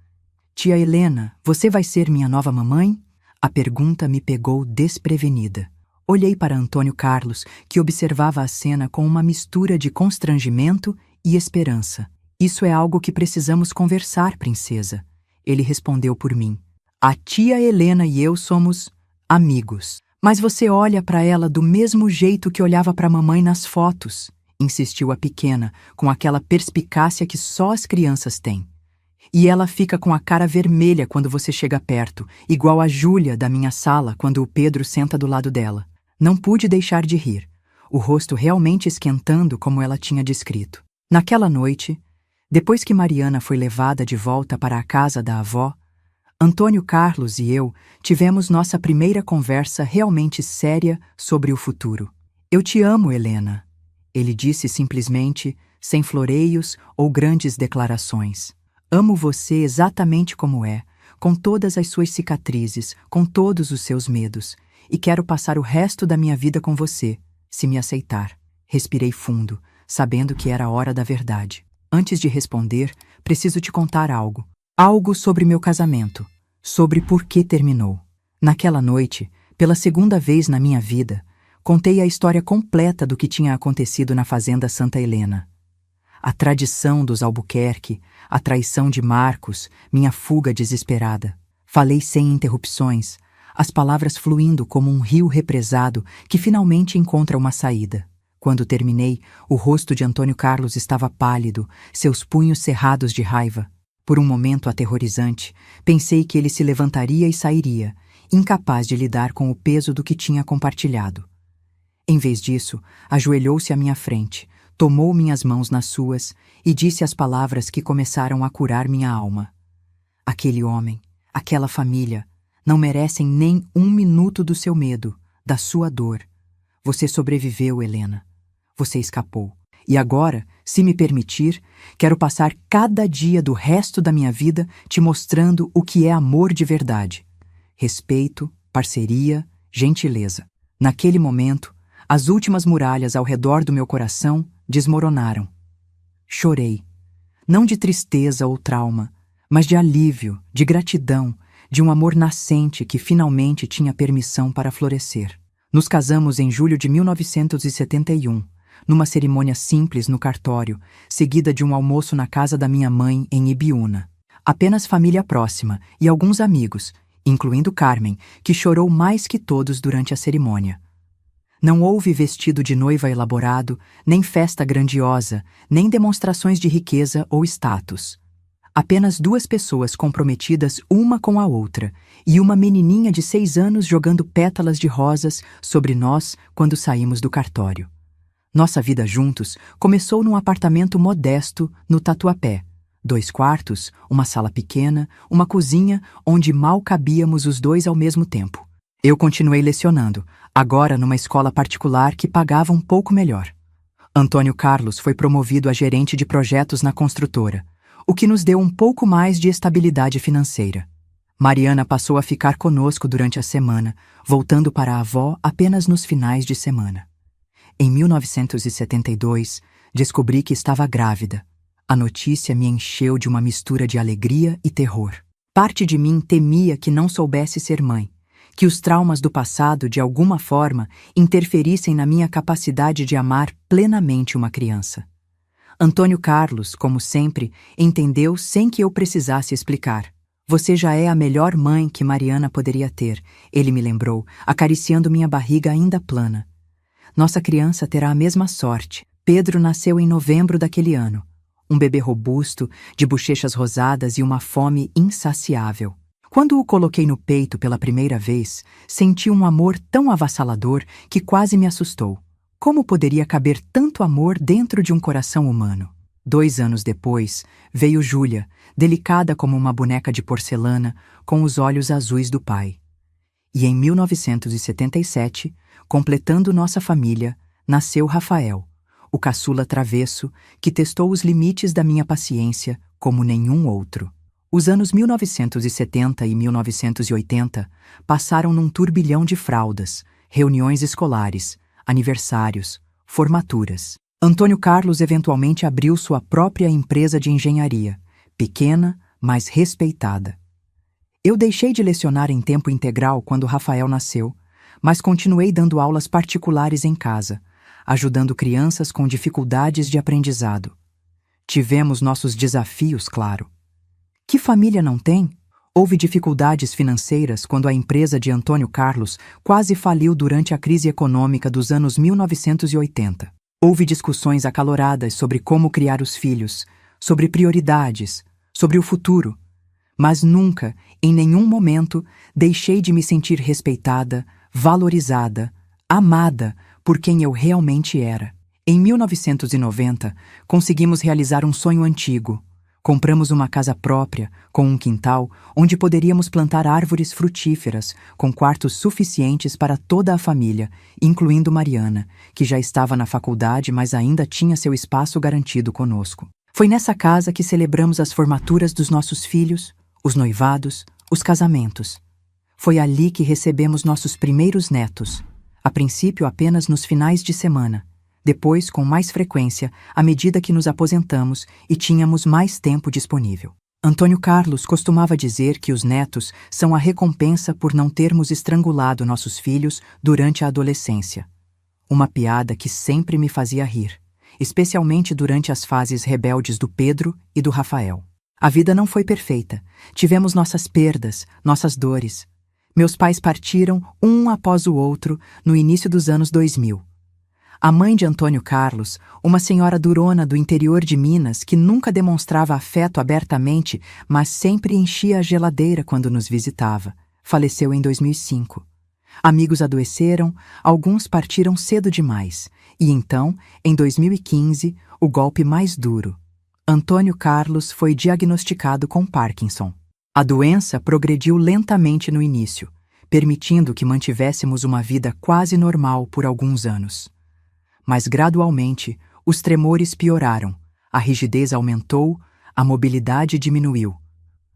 Speaker 1: "Tia Helena, você vai ser minha nova mamãe?" A pergunta me pegou desprevenida. Olhei para Antônio Carlos, que observava a cena com uma mistura de constrangimento e esperança. "Isso é algo que precisamos conversar, princesa." Ele respondeu por mim. "A tia Helena e eu somos amigos. Mas você olha para ela do mesmo jeito que olhava para a mamãe nas fotos", insistiu a pequena, com aquela perspicácia que só as crianças têm. "E ela fica com a cara vermelha quando você chega perto, igual a Júlia da minha sala quando o Pedro senta do lado dela." Não pude deixar de rir, o rosto realmente esquentando como ela tinha descrito. Naquela noite, depois que Mariana foi levada de volta para a casa da avó, Antônio Carlos e eu tivemos nossa primeira conversa realmente séria sobre o futuro. "Eu te amo, Helena", ele disse simplesmente, sem floreios ou grandes declarações. "Amo você exatamente como é, com todas as suas cicatrizes, com todos os seus medos, e quero passar o resto da minha vida com você, se me aceitar." Respirei fundo, sabendo que era a hora da verdade. Antes de responder, preciso te contar algo. Algo sobre meu casamento, sobre por que terminou. Naquela noite, pela segunda vez na minha vida, contei a história completa do que tinha acontecido na fazenda Santa Helena. A tradição dos Albuquerque, a traição de Marcos, minha fuga desesperada. Falei sem interrupções, as palavras fluindo como um rio represado que finalmente encontra uma saída. Quando terminei, o rosto de Antônio Carlos estava pálido, seus punhos cerrados de raiva. Por um momento aterrorizante, pensei que ele se levantaria e sairia, incapaz de lidar com o peso do que tinha compartilhado. Em vez disso, ajoelhou-se à minha frente, tomou minhas mãos nas suas e disse as palavras que começaram a curar minha alma. "Aquele homem, aquela família, não merecem nem 1 minuto do seu medo, da sua dor. Você sobreviveu, Helena. Você escapou. E agora, se me permitir, quero passar cada dia do resto da minha vida te mostrando o que é amor de verdade. Respeito, parceria, gentileza." Naquele momento, as últimas muralhas ao redor do meu coração desmoronaram. Chorei. Não de tristeza ou trauma, mas de alívio, de gratidão, de um amor nascente que finalmente tinha permissão para florescer. Nos casamos em julho de 1971, numa cerimônia simples no cartório, seguida de um almoço na casa da minha mãe em Ibiúna. Apenas família próxima e alguns amigos, incluindo Carmen, que chorou mais que todos durante a cerimônia. Não houve vestido de noiva elaborado, nem festa grandiosa, nem demonstrações de riqueza ou status. Apenas 2 pessoas comprometidas uma com a outra e uma menininha de 6 anos jogando pétalas de rosas sobre nós quando saímos do cartório. Nossa vida juntos começou num apartamento modesto no Tatuapé. 2 quartos, uma sala pequena, uma cozinha onde mal cabíamos os dois ao mesmo tempo. Eu continuei lecionando, agora numa escola particular que pagava um pouco melhor. Antônio Carlos foi promovido a gerente de projetos na construtora, o que nos deu um pouco mais de estabilidade financeira. Mariana passou a ficar conosco durante a semana, voltando para a avó apenas nos finais de semana. Em 1972, descobri que estava grávida. A notícia me encheu de uma mistura de alegria e terror. Parte de mim temia que não soubesse ser mãe, que os traumas do passado, de alguma forma, interferissem na minha capacidade de amar plenamente uma criança. Antônio Carlos, como sempre, entendeu sem que eu precisasse explicar. Você já é a melhor mãe que Mariana poderia ter, ele me lembrou, acariciando minha barriga ainda plana. Nossa criança terá a mesma sorte. Pedro nasceu em novembro daquele ano. Um bebê robusto, de bochechas rosadas e uma fome insaciável. Quando o coloquei no peito pela primeira vez, senti um amor tão avassalador que quase me assustou. Como poderia caber tanto amor dentro de um coração humano? 2 anos depois, veio Júlia, delicada como uma boneca de porcelana, com os olhos azuis do pai. E em 1977, completando nossa família, nasceu Rafael, o caçula travesso que testou os limites da minha paciência como nenhum outro. Os anos 1970 e 1980 passaram num turbilhão de fraldas, reuniões escolares, aniversários, formaturas. Antônio Carlos eventualmente abriu sua própria empresa de engenharia, pequena, mas respeitada. Eu deixei de lecionar em tempo integral quando Rafael nasceu, mas continuei dando aulas particulares em casa, ajudando crianças com dificuldades de aprendizado. Tivemos nossos desafios, claro. Que família não tem? Houve dificuldades financeiras quando a empresa de Antônio Carlos quase faliu durante a crise econômica dos anos 1980. Houve discussões acaloradas sobre como criar os filhos, sobre prioridades, sobre o futuro. Mas nunca, em nenhum momento, deixei de me sentir respeitada, valorizada, amada por quem eu realmente era. Em 1990, conseguimos realizar um sonho antigo. Compramos uma casa própria, com um quintal, onde poderíamos plantar árvores frutíferas, com quartos suficientes para toda a família, incluindo Mariana, que já estava na faculdade, mas ainda tinha seu espaço garantido conosco. Foi nessa casa que celebramos as formaturas dos nossos filhos, os noivados, os casamentos. Foi ali que recebemos nossos primeiros netos, a princípio apenas nos finais de semana, depois com mais frequência à medida que nos aposentamos e tínhamos mais tempo disponível. Antônio Carlos costumava dizer que os netos são a recompensa por não termos estrangulado nossos filhos durante a adolescência. Uma piada que sempre me fazia rir, especialmente durante as fases rebeldes do Pedro e do Rafael. A vida não foi perfeita. Tivemos nossas perdas, nossas dores. Meus pais partiram um após o outro no início dos anos 2000. A mãe de Antônio Carlos, uma senhora durona do interior de Minas que nunca demonstrava afeto abertamente, mas sempre enchia a geladeira quando nos visitava, faleceu em 2005. Amigos adoeceram, alguns partiram cedo demais, e então, em 2015, o golpe mais duro. Antônio Carlos foi diagnosticado com Parkinson. A doença progrediu lentamente no início, permitindo que mantivéssemos uma vida quase normal por alguns anos. Mas gradualmente, os tremores pioraram, a rigidez aumentou, a mobilidade diminuiu.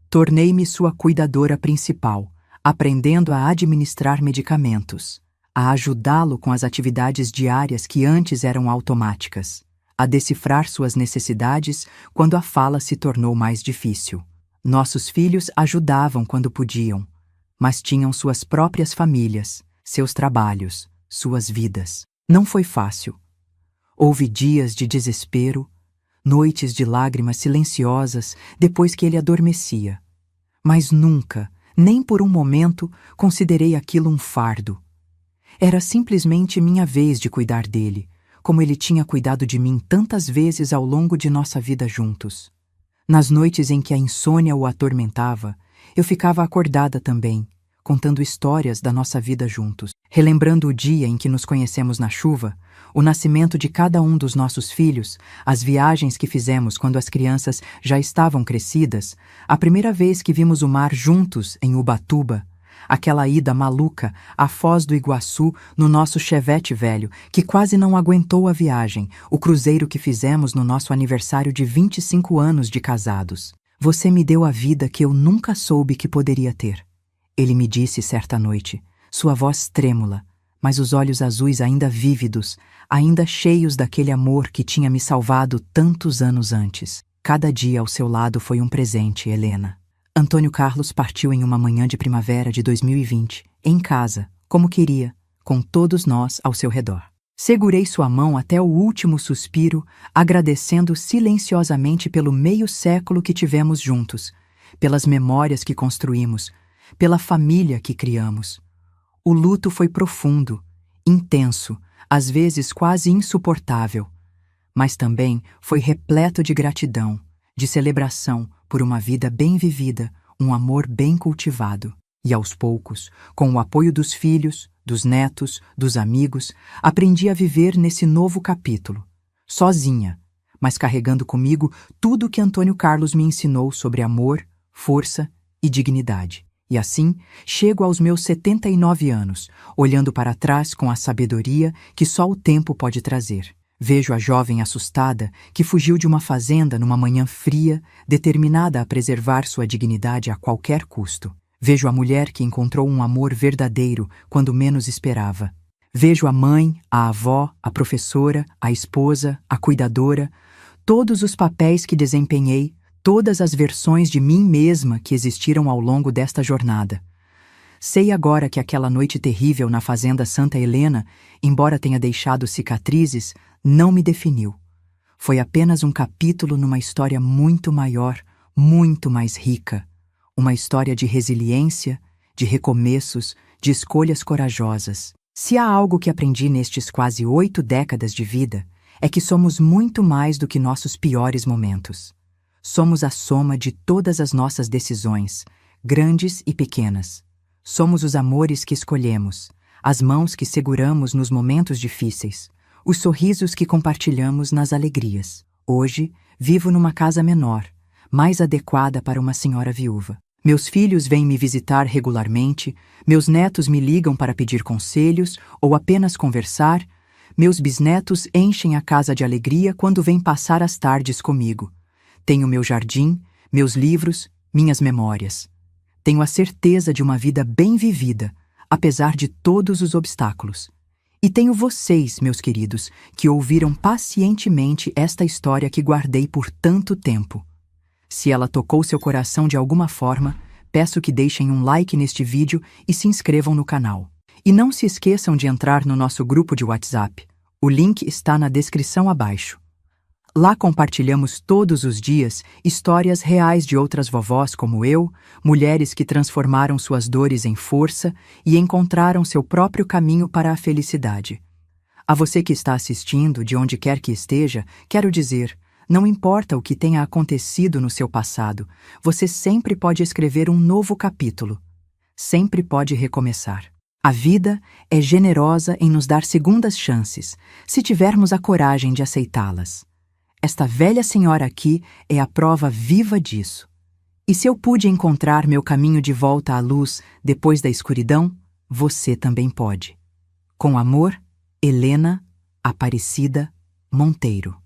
Speaker 1: Tornei-me sua cuidadora principal, aprendendo a administrar medicamentos, a ajudá-lo com as atividades diárias que antes eram automáticas, a decifrar suas necessidades quando a fala se tornou mais difícil. Nossos filhos ajudavam quando podiam, mas tinham suas próprias famílias, seus trabalhos, suas vidas. Não foi fácil. Houve dias de desespero, noites de lágrimas silenciosas depois que ele adormecia. Mas nunca, nem por um momento, considerei aquilo um fardo. Era simplesmente minha vez de cuidar dele, como ele tinha cuidado de mim tantas vezes ao longo de nossa vida juntos. Nas noites em que a insônia o atormentava, eu ficava acordada também, contando histórias da nossa vida juntos, relembrando o dia em que nos conhecemos na chuva, o nascimento de cada um dos nossos filhos, as viagens que fizemos quando as crianças já estavam crescidas, a primeira vez que vimos o mar juntos em Ubatuba, aquela ida maluca à Foz do Iguaçu no nosso Chevette velho, que quase não aguentou a viagem, o cruzeiro que fizemos no nosso aniversário de 25 anos de casados. Você me deu a vida que eu nunca soube que poderia ter. Ele me disse certa noite, sua voz trêmula, mas os olhos azuis ainda vívidos, ainda cheios daquele amor que tinha me salvado tantos anos antes. Cada dia ao seu lado foi um presente, Helena. Antônio Carlos partiu em uma manhã de primavera de 2020, em casa, como queria, com todos nós ao seu redor. Segurei sua mão até o último suspiro, agradecendo silenciosamente pelo meio século que tivemos juntos, pelas memórias que construímos, pela família que criamos. O luto foi profundo, intenso, às vezes quase insuportável, mas também foi repleto de gratidão, de celebração por uma vida bem vivida, um amor bem cultivado. E aos poucos, com o apoio dos filhos, dos netos, dos amigos, aprendi a viver nesse novo capítulo, sozinha, mas carregando comigo tudo o que Antônio Carlos me ensinou sobre amor, força e dignidade. E assim, chego aos meus 79 anos, olhando para trás com a sabedoria que só o tempo pode trazer. Vejo a jovem assustada que fugiu de uma fazenda numa manhã fria, determinada a preservar sua dignidade a qualquer custo. Vejo a mulher que encontrou um amor verdadeiro quando menos esperava. Vejo a mãe, a avó, a professora, a esposa, a cuidadora, todos os papéis que desempenhei, todas as versões de mim mesma que existiram ao longo desta jornada. Sei agora que aquela noite terrível na fazenda Santa Helena, embora tenha deixado cicatrizes, não me definiu. Foi apenas um capítulo numa história muito maior, muito mais rica. Uma história de resiliência, de recomeços, de escolhas corajosas. Se há algo que aprendi nestes quase 8 décadas de vida, é que somos muito mais do que nossos piores momentos. Somos a soma de todas as nossas decisões, grandes e pequenas. Somos os amores que escolhemos, as mãos que seguramos nos momentos difíceis, os sorrisos que compartilhamos nas alegrias. Hoje, vivo numa casa menor, mais adequada para uma senhora viúva. Meus filhos vêm me visitar regularmente, meus netos me ligam para pedir conselhos ou apenas conversar, meus bisnetos enchem a casa de alegria quando vêm passar as tardes comigo. Tenho meu jardim, meus livros, minhas memórias. Tenho a certeza de uma vida bem vivida, apesar de todos os obstáculos. E tenho vocês, meus queridos, que ouviram pacientemente esta história que guardei por tanto tempo. Se ela tocou seu coração de alguma forma, peço que deixem um like neste vídeo e se inscrevam no canal. E não se esqueçam de entrar no nosso grupo de WhatsApp. O link está na descrição abaixo. Lá compartilhamos todos os dias histórias reais de outras vovós como eu, mulheres que transformaram suas dores em força e encontraram seu próprio caminho para a felicidade. A você que está assistindo, de onde quer que esteja, quero dizer, não importa o que tenha acontecido no seu passado, você sempre pode escrever um novo capítulo. Sempre pode recomeçar. A vida é generosa em nos dar segundas chances, se tivermos a coragem de aceitá-las. Esta velha senhora aqui é a prova viva disso. E se eu pude encontrar meu caminho de volta à luz depois da escuridão, você também pode. Com amor, Helena Aparecida Monteiro.